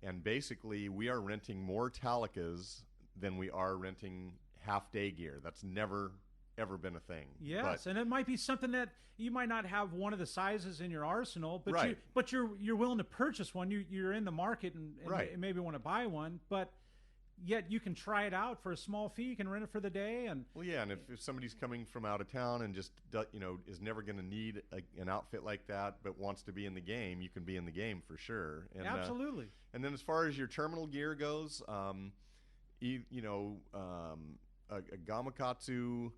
S4: And basically, we are renting more Talicas than we are renting half-day gear. That's never ever been a thing.
S2: Yes, and it might be something that you might not have one of the sizes in your arsenal, but
S4: right.
S2: you're willing to purchase one. You're in the market and
S4: right.
S2: maybe want to buy one, but yet you can try it out for a small fee. You can rent it for the day. And
S4: well, yeah, and if somebody's coming from out of town and just is never going to need an outfit like that, but wants to be in the game, you can be in the game for sure. And,
S2: absolutely.
S4: And then as far as your terminal gear goes, a Gamakatsu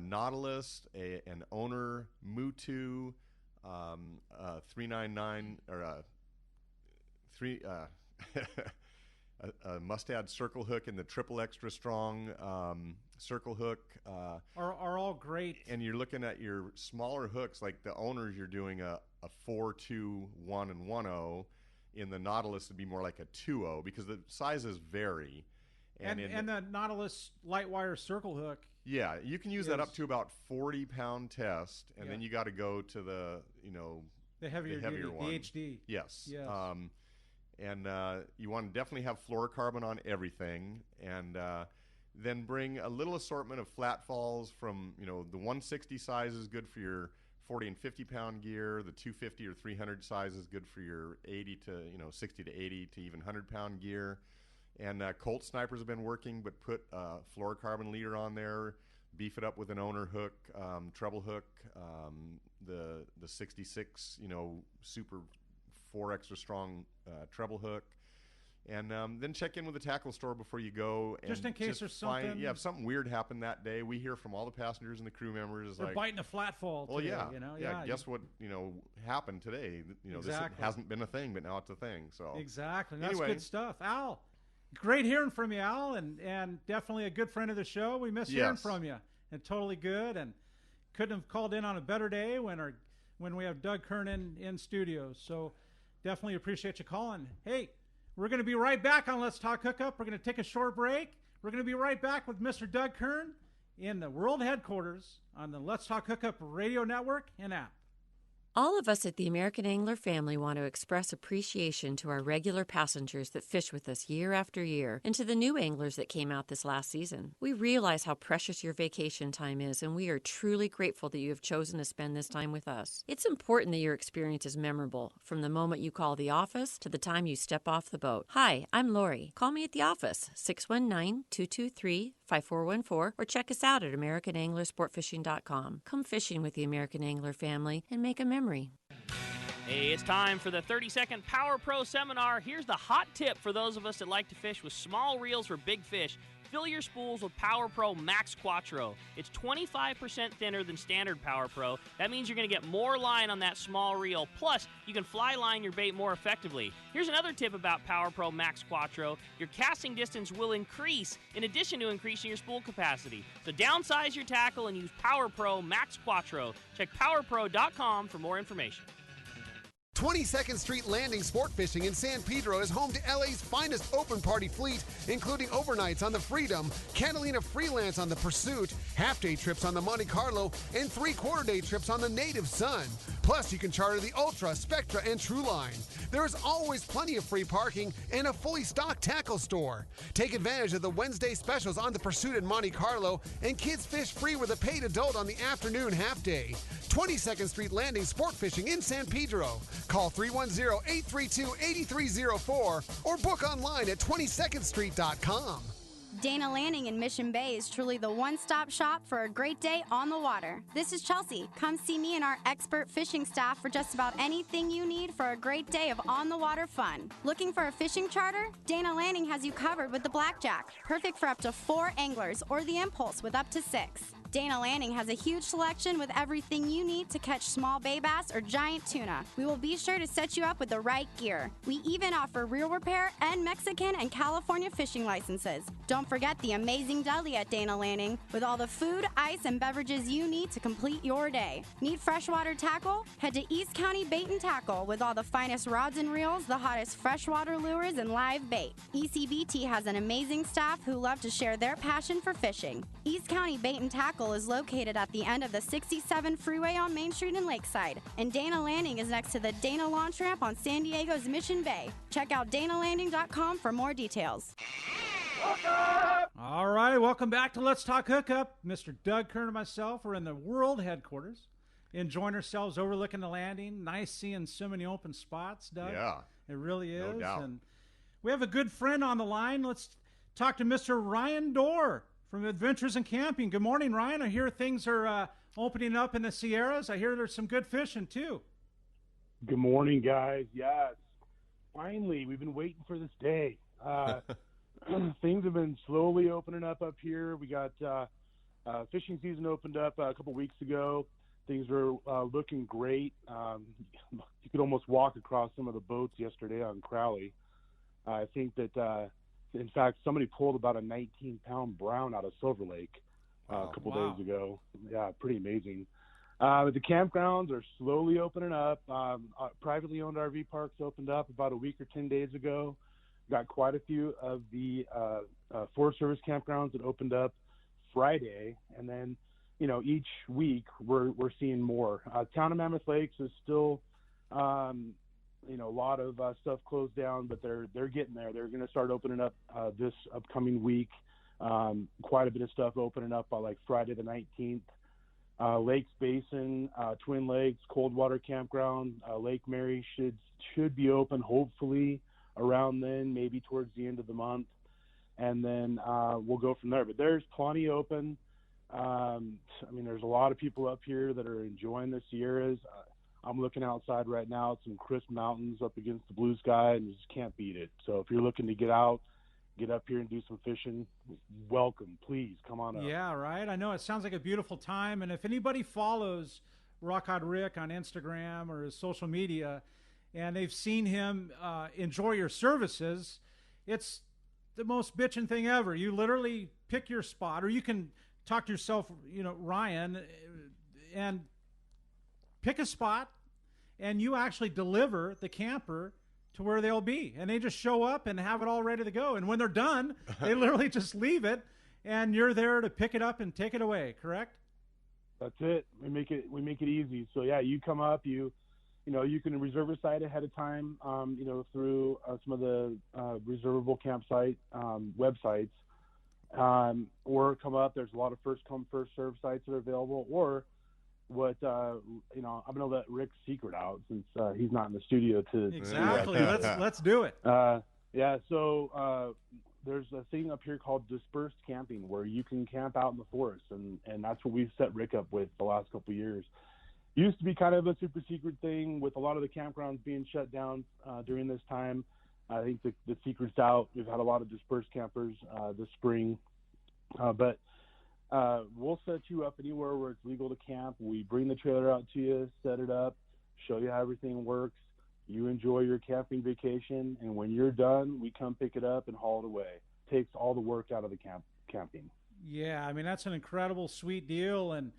S4: Nautilus, an Owner Mutu, 399 or a Mustad circle hook in the triple extra strong circle hook
S2: are all great.
S4: And you're looking at your smaller hooks, like the Owners, you're doing a 4-2, 1 and 1-0. In the Nautilus, it'd be more like a 2-0 because the sizes vary.
S2: And the Nautilus light wire circle hook.
S4: Yeah, you can use that up to about 40-pound test, and then you got to go to the
S2: heavier
S4: one,
S2: the HD.
S4: Yes. And you want to definitely have fluorocarbon on everything, and then bring a little assortment of flat falls from the 160 size is good for your 40 and 50-pound gear. The 250 or 300 size is good for your 80 to 60 to 80 to even 100-pound gear. And Colt snipers have been working, but put fluorocarbon leader on there, beef it up with an Owner hook, treble hook, the 66, super 4 extra strong treble hook, and then check in with the tackle store before you go. And
S2: just in case there's something.
S4: Yeah, if something weird happened that day, we hear from all the passengers and the crew members.
S2: They're biting a flat fall.
S4: Well,
S2: today,
S4: yeah. Guess what? Happened today.
S2: Exactly.
S4: This hasn't been a thing, but now it's a thing. So
S2: exactly. That's
S4: anyway.
S2: Good stuff, Al. Great hearing from you, Al, and definitely a good friend of the show. We miss hearing from you, and totally good. And couldn't have called in on a better day when we have Doug Kern in studio. So definitely appreciate you calling. Hey, we're going to be right back on Let's Talk Hookup. We're going to take a short break. We're going to be right back with Mr. Doug Kern in the world headquarters on the Let's Talk Hookup radio network and app.
S10: All of us at the American Angler family want to express appreciation to our regular passengers that fish with us year after year and to the new anglers that came out this last season. We realize how precious your vacation time is, and we are truly grateful that you have chosen to spend this time with us. It's important that your experience is memorable, from the moment you call the office to the time you step off the boat. Hi, I'm Lori. Call me at the office, 619-223-5414, or check us out at AmericanAnglerSportFishing.com. Come fishing with the American Angler family and make a memory.
S11: Hey, it's time for the 30-second Power Pro seminar. Here's the hot tip for those of us that like to fish with small reels for big fish. Fill your spools with Power Pro Max Quattro. It's 25% thinner than standard Power Pro. That means you're going to get more line on that small reel. Plus, you can fly line your bait more effectively. Here's another tip about Power Pro Max Quattro. Your casting distance will increase in addition to increasing your spool capacity. So downsize your tackle and use Power Pro Max Quattro. Check powerpro.com for more information.
S12: 22nd Street Landing Sport Fishing in San Pedro is home to LA's finest open party fleet, including overnights on the Freedom, Catalina Freelance on the Pursuit, half-day trips on the Monte Carlo, and three-quarter-day trips on the Native Sun. Plus, you can charter the Ultra, Spectra, and True Line. There is always plenty of free parking and a fully stocked tackle store. Take advantage of the Wednesday specials on the Pursuit and Monte Carlo, and kids fish free with a paid adult on the afternoon half-day. 22nd Street Landing Sport Fishing in San Pedro. Call 310-832-8304 or book online at 22ndstreet.com.
S13: Dana Landing in Mission Bay is truly the one-stop shop for a great day on the water. This is Chelsea. Come see me and our expert fishing staff for just about anything you need for a great day of on-the-water fun. Looking for a fishing charter? Dana Landing has you covered with the Blackjack, perfect for up to 4 anglers, or the Impulse with up to 6. Dana Landing has a huge selection with everything you need to catch small bay bass or giant tuna. We will be sure to set you up with the right gear. We even offer reel repair and Mexican and California fishing licenses. Don't forget the amazing deli at Dana Landing with all the food, ice, and beverages you need to complete your day. Need freshwater tackle? Head to East County Bait and Tackle with all the finest rods and reels, the hottest freshwater lures, and live bait. ECBT has an amazing staff who love to share their passion for fishing. East County Bait and Tackle is located at the end of the 67 freeway on Main Street in Lakeside, and Dana Landing is next to the Dana Launch Ramp on San Diego's Mission Bay. Check out danalanding.com for more details.
S2: All right, welcome back to Let's Talk Hookup. Mr. Doug Kern and myself are in the world headquarters, enjoying ourselves overlooking the landing. Nice seeing so many open spots, Doug.
S4: Yeah.
S2: It really is.
S4: No doubt.
S2: And we have a good friend on the line. Let's talk to Mr. Ryan Dorr from Adventures in Camping. Good morning, Ryan. I hear things are opening up in the Sierras. I hear there's some good fishing, too.
S14: Good morning, guys. Yes. Finally, we've been waiting for this day. Things have been slowly opening up here. We got fishing season opened up a couple weeks ago. Things were looking great. You could almost walk across some of the boats yesterday on Crowley. I think that in fact, somebody pulled about a 19-pound brown out of Silver Lake a couple days ago. Yeah, pretty amazing. The campgrounds are slowly opening up. Privately owned RV parks opened up about a week or 10 days ago. Got quite a few of the Forest Service campgrounds that opened up Friday, and then each week we're seeing more. Town of Mammoth Lakes is still a lot of stuff closed down, but they're getting there. They're going to start opening up this upcoming week. Quite a bit of stuff opening up by like Friday the 19th. Lakes Basin, Twin Lakes, Coldwater Campground, Lake Mary should be open hopefully around then, maybe towards the end of the month, and then we'll go from there. But there's plenty open. There's a lot of people up here that are enjoying the Sierras. I'm looking outside right now at some crisp mountains up against the blue sky, and you just can't beat it. So if you're looking to get out, get up here and do some fishing, welcome. Please come on up.
S2: Yeah, right. I know it sounds like a beautiful time. And if anybody follows Rockcod Rick on Instagram or his social media, and they've seen him enjoy your services, it's the most bitchin' thing ever. You literally pick your spot, or you can talk to yourself, Ryan, and pick a spot, and you actually deliver the camper to where they'll be. And they just show up and have it all ready to go. And when they're done, they literally just leave it, and you're there to pick it up and take it away, correct?
S14: That's it. We make it easy. So, yeah, you come up, you can reserve a site ahead of time, through some of the reservable campsite websites, or come up. There's a lot of first come, first serve sites that are available, or what, I'm going to let Rick's secret out since he's not in the studio to
S2: exactly. Let's do it.
S14: So there's a thing up here called dispersed camping where you can camp out in the forest, and that's what we've set Rick up with the last couple of years. used to be kind of a super secret thing with a lot of the campgrounds being shut down during this time. I think the secret's out. We've had a lot of dispersed campers this spring. But we'll set you up anywhere where it's legal to camp. We bring the trailer out to you, set it up, show you how everything works. You enjoy your camping vacation, and when you're done, we come pick it up and haul it away. Takes all the work out of the camping.
S2: Yeah, I mean, that's an incredible, sweet deal. And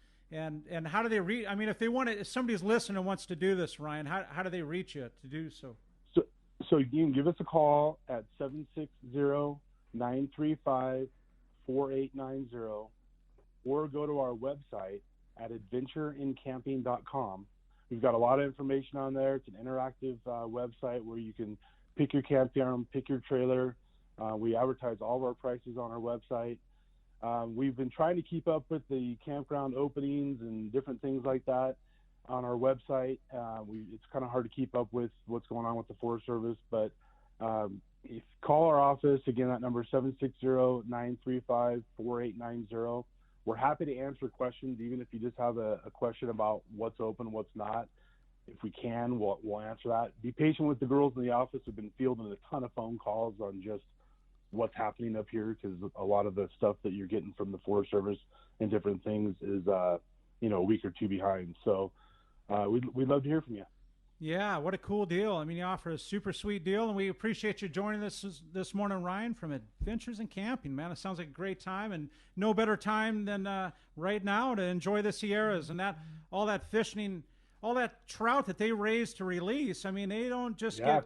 S2: how do they reach? I mean, if somebody's listening and wants to do this, Ryan, how do they reach you to do so?
S14: So you can give us a call at 760-935-4890, or go to our website at adventureincamping.com. We've got a lot of information on there. It's an interactive website where you can pick your campground, pick your trailer. We advertise all of our prices on our website. We've been trying to keep up with the campground openings and different things like that on our website. It's kind of hard to keep up with what's going on with the Forest Service, but if call our office, again, that number is 760-935-4890. We're happy to answer questions, even if you just have a question about what's open, what's not. If we can, we'll answer that. Be patient with the girls in the office. We've been fielding a ton of phone calls on just what's happening up here, because a lot of the stuff that you're getting from the Forest Service and different things is, a week or two behind. So we'd love to hear from you.
S2: Yeah, what a cool deal. I mean, you offer a super sweet deal, and we appreciate you joining us this morning, Ryan, from Adventures in Camping. Man, it sounds like a great time, and no better time than right now to enjoy the Sierras and all that fishing, all that trout that they raise to release. I mean, they don't just get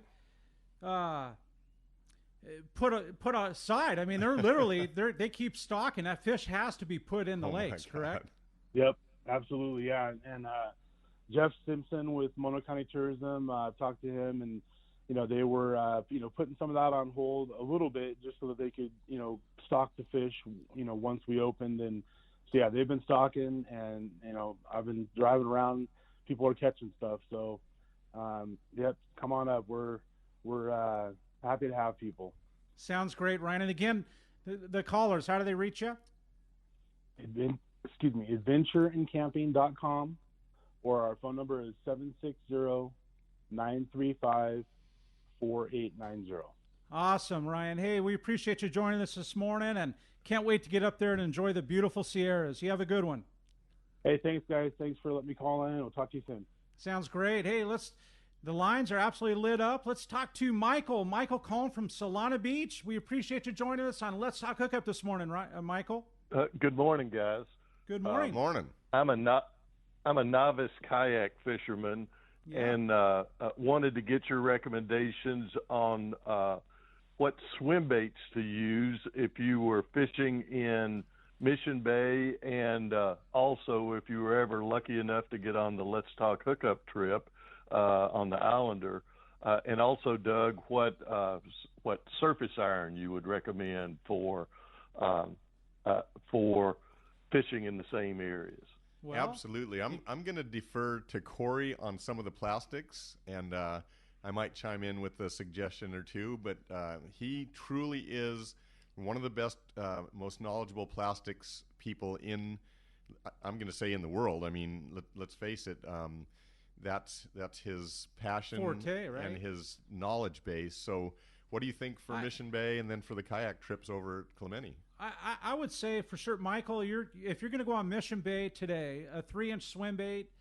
S2: put aside. I mean, they're literally they keep stocking. That fish has to be put in the lakes, correct?
S14: Yep, absolutely, yeah. And Jeff Simpson with Mono County Tourism, talked to him, and they were putting some of that on hold a little bit just so that they could stock the fish once we opened. And so yeah, they've been stocking, and I've been driving around, people are catching stuff. So yep, come on up. We're happy to have people.
S2: Sounds great, Ryan. And again, the callers, how do they reach you?
S14: adventureincamping.com, or our phone number is 760-935-4890.
S2: Awesome, Ryan. Hey, we appreciate you joining us this morning, and can't wait to get up there and enjoy the beautiful Sierras. You have a good one.
S14: Hey, thanks, guys. Thanks for letting me call in. We'll talk to you soon.
S2: Sounds great. Hey, the lines are absolutely lit up. Let's talk to Michael. Michael calling from Solana Beach. We appreciate you joining us on Let's Talk Hookup this morning, right, Michael?
S15: Good morning, guys.
S2: Good morning.
S4: Morning.
S15: I'm a novice kayak fisherman, and wanted to get your recommendations on what swim baits to use if you were fishing in Mission Bay, and also if you were ever lucky enough to get on the Let's Talk Hookup trip on the Islander, and also, Doug, what surface iron you would recommend for fishing in the same areas.
S2: Well,
S4: absolutely. I'm going to defer to Corey on some of the plastics, and I might chime in with a suggestion or two, but he truly is one of the best, most knowledgeable plastics people I'm going to say in the world. I mean, let's face it, that's his passion,
S2: forte, right?
S4: And his knowledge base. So what do you think for Mission Bay, and then for the kayak trips over at Clemente?
S2: I would say for sure, Michael, if you're going to go on Mission Bay today, a 3-inch swim bait,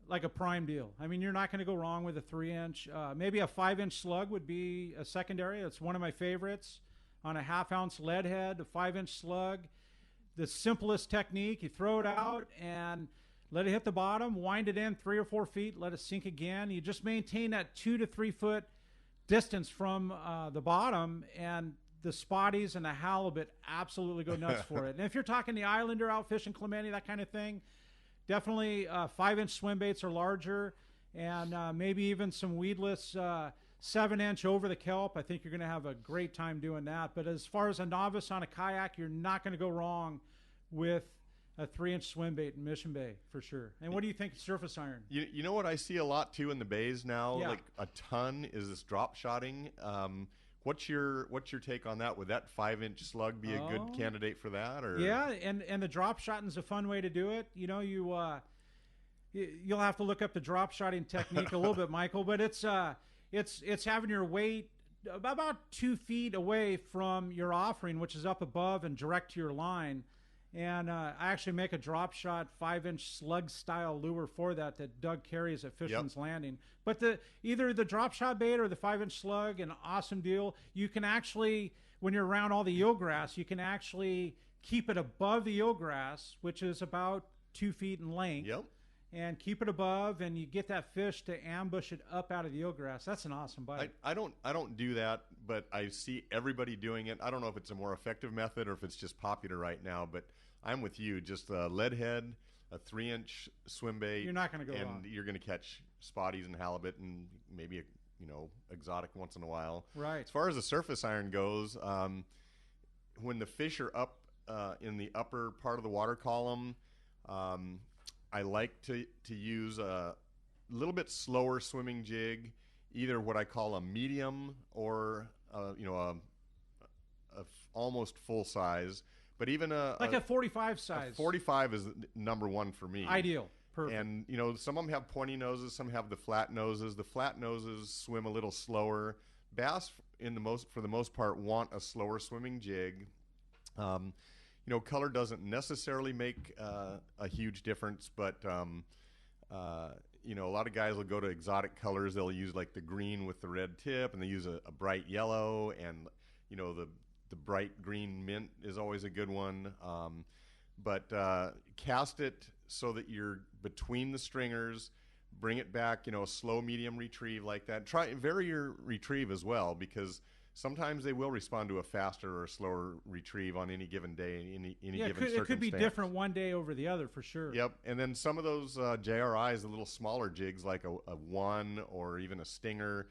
S2: like a prime deal. I mean, you're not going to go wrong with a 3-inch. Maybe a 5-inch slug would be a secondary. That's one of my favorites. On a 1/2-ounce lead head, a 5-inch slug. The simplest technique, you throw it out and let it hit the bottom, wind it in 3 or 4 feet, let it sink again. You just maintain that 2 to 3 foot distance from the bottom, and the spotties and the halibut absolutely go nuts for it. And if you're talking the Islander out fishing Clemente, that kind of thing, definitely 5-inch swim baits are larger, and maybe even some weedless 7-inch over the kelp. I think you're going to have a great time doing that. But as far as a novice on a kayak, you're not going to go wrong with a 3-inch swim bait in Mission Bay for sure. And what do you think of surface iron?
S4: You know what I see a lot too in the bays now,
S2: Yeah.
S4: like a ton, is this drop shotting. What's your take on that? Would that 5-inch slug be a good candidate for that? Or
S2: Yeah, and the drop shotting's a fun way to do it. you'll have to look up the drop shotting technique a little bit, Michael, but it's having your weight about 2 feet away from your offering, which is up above and direct to your line. And I actually make a drop shot 5-inch slug style lure for that Doug carries at Fisherman's Landing. But either the drop shot bait or the 5-inch slug, an awesome deal. You can actually, when you're around all the eelgrass, you can actually keep it above the eelgrass, which is about 2 feet in length.
S4: Yep.
S2: And keep it above, and you get that fish to ambush it up out of the eelgrass. That's an awesome bite.
S4: I don't do that, but I see everybody doing it. I don't know if it's a more effective method or if it's just popular right now, but I'm with you. Just a lead head, a 3-inch swim bait.
S2: You're not going to go
S4: and
S2: wrong.
S4: You're going to catch spotties and halibut and maybe exotic once in a while.
S2: Right.
S4: As far as the surface iron goes, when the fish are up in the upper part of the water column, I like to use a little bit slower swimming jig, either what I call a medium or almost full size. But even a
S2: 45 size.
S4: 45 is number one for me.
S2: Ideal. Perfect.
S4: And some of them have pointy noses, some have the flat noses. The flat noses swim a little slower. Bass, for the most part, want a slower swimming jig. Color doesn't necessarily make a huge difference, but a lot of guys will go to exotic colors. They'll use like the green with the red tip, and they use a bright yellow, and the bright green mint is always a good one. But cast it so that you're between the stringers. Bring it back, a slow medium retrieve like that. Vary your retrieve as well, because sometimes they will respond to a faster or slower retrieve on any given day, any given circumstance.
S2: It could be different one day over the other for sure.
S4: Yep, and then some of those JRIs, the little smaller jigs like a 1 or even a stinger,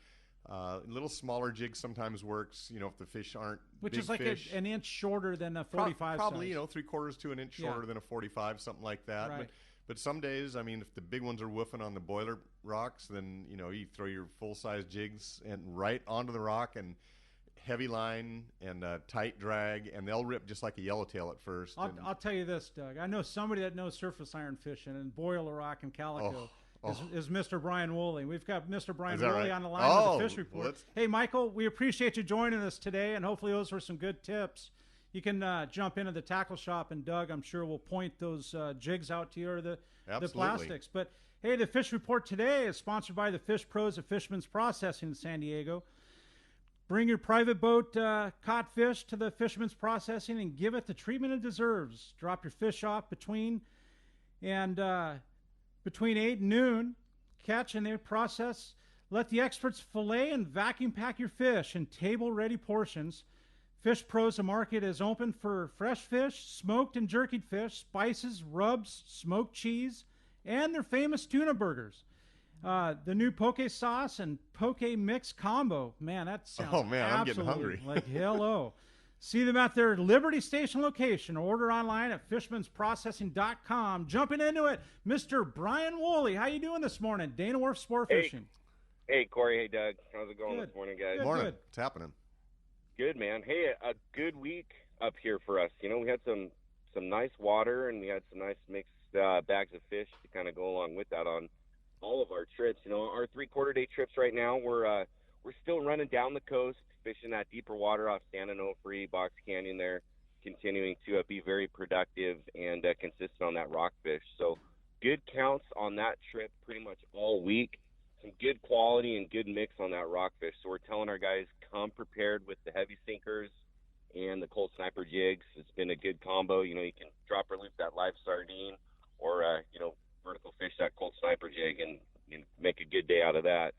S4: little smaller jigs sometimes works, if the fish aren't
S2: Which
S4: big
S2: is like
S4: fish.
S2: an inch shorter than a 45
S4: Probably,
S2: size.
S4: 3/4 to an inch shorter than a 45, something like that.
S2: Right.
S4: But some days, if the big ones are woofing on the boiler rocks, then, you throw your full-size jigs and right onto the rock and heavy line and tight drag, and they'll rip just like a yellowtail at first.
S2: I'll tell you this, Doug. I know somebody that knows surface iron fishing and boil a rock and calico is Mr. Brian Woolley. We've got Mr. Brian Woolley on the line with the Fish Report. Hey, Michael, we appreciate you joining us today, and hopefully those were some good tips. You can jump into the tackle shop, and Doug, I'm sure, will point those jigs out to you or the plastics. But, hey, the Fish Report today is sponsored by the Fish Pros at Fisherman's Processing in San Diego. Bring your private boat caught fish to the Fisherman's Processing and give it the treatment it deserves. Drop your fish off between 8 and noon. Catch and they process. Let the experts fillet and vacuum pack your fish in table-ready portions. Fish Pros, the market is open for fresh fish, smoked and jerkied fish, spices, rubs, smoked cheese, and their famous tuna burgers. The new poke sauce and poke mix combo. Man, that sounds
S4: I'm getting hungry.
S2: Like hello. See them at their Liberty Station location or order online at fishmansprocessing.com. Jumping into it, Mr. Brian Woolley. How you doing this morning? Dana Wharf Sport Fishing.
S16: Hey, Corey. Hey, Doug. How's it going this morning, guys?
S4: Morning. What's happening?
S16: Good, man. Hey, a good week up here for us. We had some nice water, and we had some nice mixed bags of fish to kind of go along with that on all of our trips. Our 3/4 day trips right now, we're still running down the coast, fishing that deeper water off San Onofre, Box Canyon there, continuing to be very productive and consistent on that rockfish. So good counts on that trip pretty much all week. Some good quality and good mix on that rockfish. So we're telling our guys, come prepared with the heavy sinkers and the cold sniper jigs. It's been a good combo. You can drop or loop that live sardine or, vertical fish that cold sniper jig and make a good day out of that.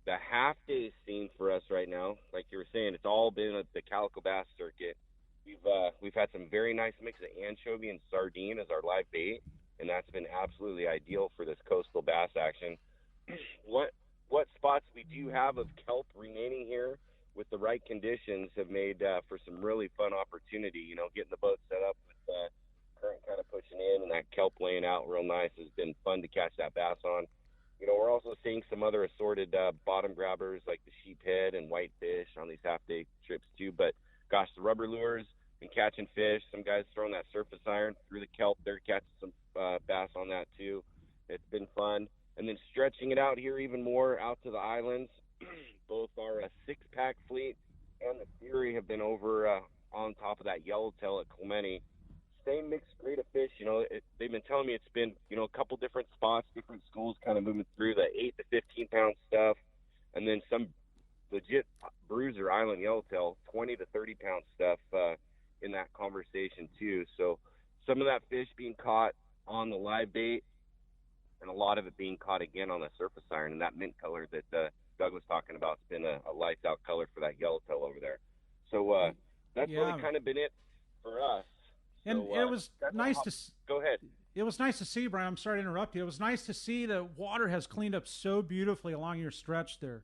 S16: The half day scene for us right now, like you were saying, it's all been at the calico bass circuit. We've had some very nice mix of anchovy and sardine as our live bait, and that's been absolutely ideal for this coastal bass action. What spots we do have of kelp remaining here with the right conditions have made for some really fun opportunity. Getting the boat set up with current kind of pushing in and that kelp laying out real nice has been fun to catch that bass on. We're also seeing some other assorted bottom grabbers like the sheephead and whitefish on these half-day trips too. But, gosh, the rubber lures, been catching fish. Some guys throwing that surface iron through the kelp. They're catching some bass on that too. It's been fun. And then stretching it out here even more out to the islands, both our six-pack fleet and the Fury have been over on top of that yellowtail at Clemente. Same mixed grade of fish. They've been telling me it's been, a couple different spots, different schools kind of moving through the 8 to 15-pound stuff, and then some legit bruiser island yellowtail, 20 to 30-pound stuff in that conversation too. So some of that fish being caught on the live bait, and a lot of it being caught again on the surface iron, and that mint color that Doug was talking about has been a lights out color for that yellowtail over there. So that's really kind of been it for us.
S2: And
S16: so,
S2: it was nice to
S16: go ahead.
S2: It was nice to see, Brian. I'm sorry to interrupt you. It was nice to see the water has cleaned up so beautifully along your stretch there.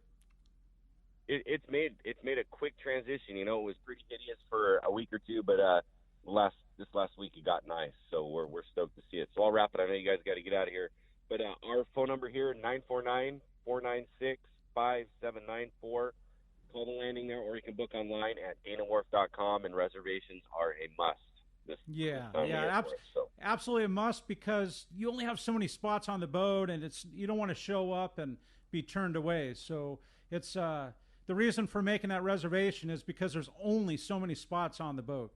S16: It's made a quick transition. It was pretty hideous for a week or two, but this last week it got nice. So we're stoked to see it. So I'll wrap it. I know you guys got to get out of here. But our phone number here, 949-496-5794. Call the landing there, or you can book online at danawharf.com, and reservations are a must.
S2: Absolutely a must, because you only have so many spots on the boat, and you don't want to show up and be turned away. So it's the reason for making that reservation is because there's only so many spots on the boat.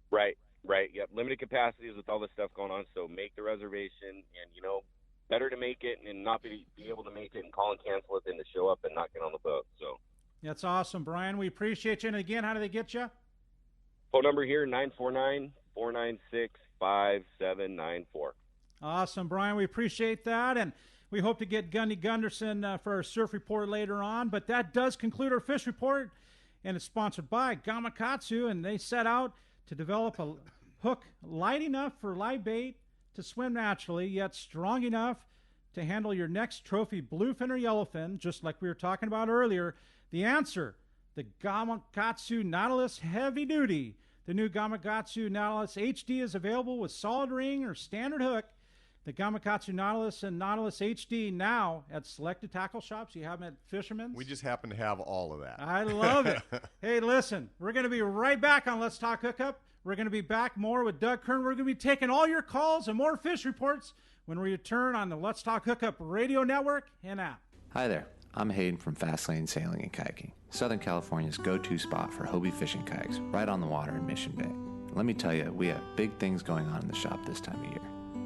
S16: Right. Yep. Limited capacities with all this stuff going on. So make the reservation, and better to make it and not be able to make it and call and cancel it than to show up and not get on the boat. So
S2: that's awesome, Brian. We appreciate you. And again, how do they get you?
S16: Phone number here, 949-496-5794.
S2: Awesome, Brian. We appreciate that. And we hope to get Gundy Gunderson for our surf report later on. But that does conclude our fish report. And it's sponsored by Gamakatsu. And they set out to develop a hook light enough for live bait to swim naturally, yet strong enough to handle your next trophy bluefin or yellowfin, just like we were talking about earlier. The answer, the Gamakatsu Nautilus Heavy Duty. The new Gamakatsu Nautilus HD is available with solid ring or standard hook. The Gamakatsu Nautilus and Nautilus HD now at selected tackle shops. You have them at Fisherman's.
S4: We just happen to have all of that.
S2: I love it. Hey, listen, we're going to be right back on Let's Talk Hookup. We're going to be back more with Doug Kern. We're going to be taking all your calls and more fish reports when we return on the Let's Talk Hookup radio network and app.
S17: Hi there. I'm Hayden from Fast Lane Sailing and Kayaking, Southern California's go-to spot for Hobie fishing kayaks, right on the water in Mission Bay. Let me tell you, we have big things going on in the shop this time of year.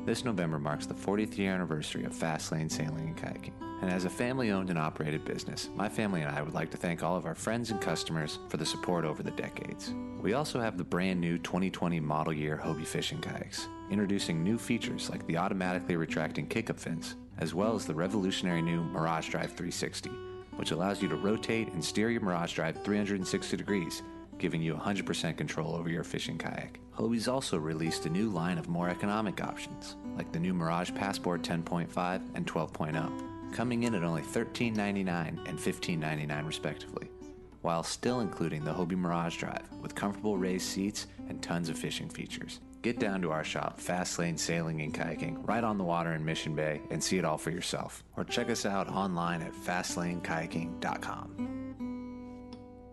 S17: This November marks the 40th year anniversary of Fast Lane Sailing and Kayaking. And as a family-owned and operated business, my family and I would like to thank all of our friends and customers for the support over the decades. We also have the brand new 2020 model year Hobie fishing kayaks, introducing new features like the automatically retracting kick-up fins, as well as the revolutionary new Mirage Drive 360, which allows you to rotate and steer your Mirage Drive 360 degrees, giving you 100% control over your fishing kayak. Hobie's also released a new line of more economic options, like the new Mirage Passport 10.5 and 12.0, coming in at only $13.99 and $15.99 respectively, while still including the Hobie Mirage Drive with comfortable raised seats and tons of fishing features. Get down to our shop, Fast Lane Sailing and Kayaking, right on the water in Mission Bay, and see it all for yourself. Or check us out online at fastlane.kayaking.com.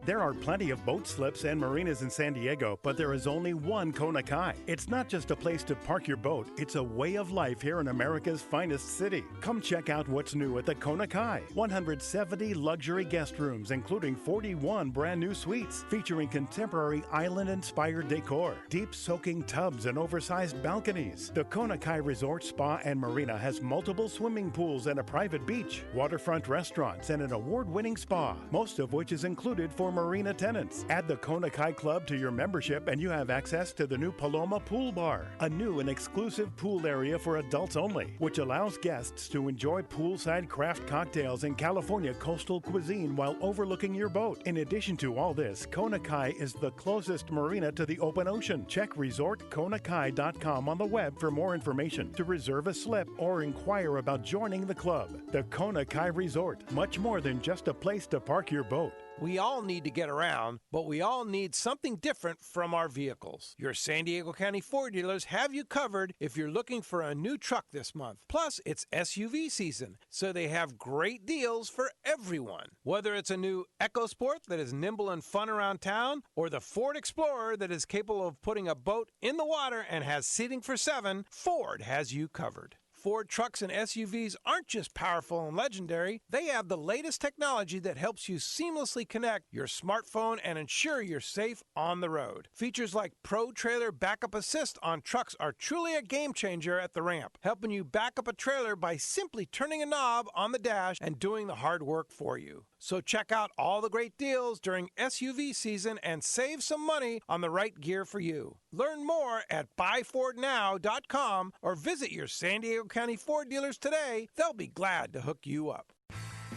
S3: There are plenty of boat slips and marinas in San Diego, but there is only one Kona Kai. It's not just a place to park your boat, it's a way of life here in America's finest city. Come check out what's new at the Kona Kai. 170 luxury guest rooms, including 41 brand new suites, featuring contemporary island-inspired decor, deep soaking tubs and oversized balconies. The Kona Kai Resort Spa and Marina has multiple swimming pools and a private beach, waterfront restaurants, and an award-winning spa, most of which is included for marina tenants. Add the Kona Kai Club to your membership and you have access to the new Paloma Pool Bar, a new and exclusive pool area for adults only, which allows guests to enjoy poolside craft cocktails and California coastal cuisine while overlooking your boat. In addition to all this, Kona Kai is the closest marina to the open ocean. Check resortkonakai.com on the web for more information, to reserve a slip or inquire about joining the club. The Kona Kai Resort, much more than just a place to park your boat.
S7: We all need to get around, but we all need something different from our vehicles. Your San Diego County Ford dealers have you covered if you're looking for a new truck this month. Plus, it's SUV season, so they have great deals for everyone. Whether it's a new EcoSport that is nimble and fun around town, or the Ford Explorer that is capable of putting a boat in the water and has seating for 7, Ford has you covered. Ford trucks and SUVs aren't just powerful and legendary. They have the latest technology that helps you seamlessly connect your smartphone and ensure you're safe on the road. Features like Pro Trailer Backup Assist on trucks are truly a game changer at the ramp, helping you back up a trailer by simply turning a knob on the dash and doing the hard work for you. So check out all the great deals during SUV season and save some money on the right gear for you. Learn more at buyfordnow.com or visit your San Diego County Ford dealers today. They'll be glad to hook you up.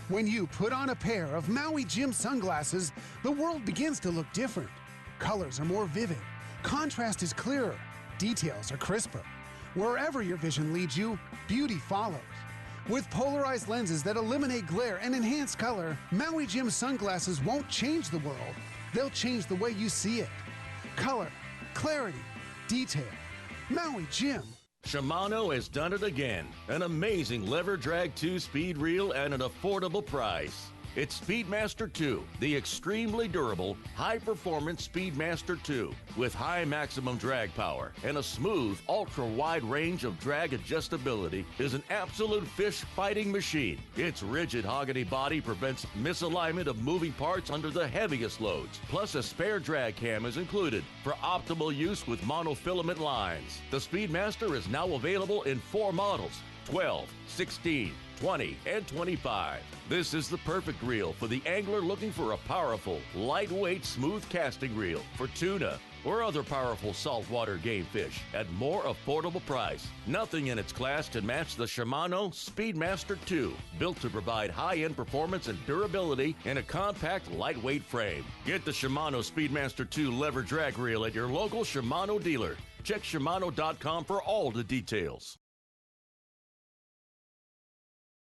S12: When you put on a pair of Maui Jim sunglasses, the world begins to look different. Colors are more vivid, contrast is clearer, details are crisper. Wherever your vision leads you, beauty follows. With polarized lenses that eliminate glare and enhance color, Maui Jim sunglasses won't change the world. They'll change the way you see it. Color, clarity, detail. Maui Jim.
S18: Shimano has done it again. An amazing lever drag 2-speed reel at an affordable price. It's Speedmaster 2, the extremely durable, high-performance Speedmaster 2 with high maximum drag power and a smooth, ultra-wide range of drag adjustability is an absolute fish-fighting machine. Its rigid hogany body prevents misalignment of moving parts under the heaviest loads. Plus, a spare drag cam is included for optimal use with monofilament lines. The Speedmaster is now available in 4 models: 12, 16, 20, and 25. This is the perfect reel for the angler looking for a powerful, lightweight, smooth casting reel for tuna or other powerful saltwater game fish at more affordable price. Nothing in its class can match the Shimano Speedmaster 2, built to provide high-end performance and durability in a compact, lightweight frame. Get the Shimano Speedmaster 2 lever drag reel at your local Shimano dealer. Check Shimano.com for all the details.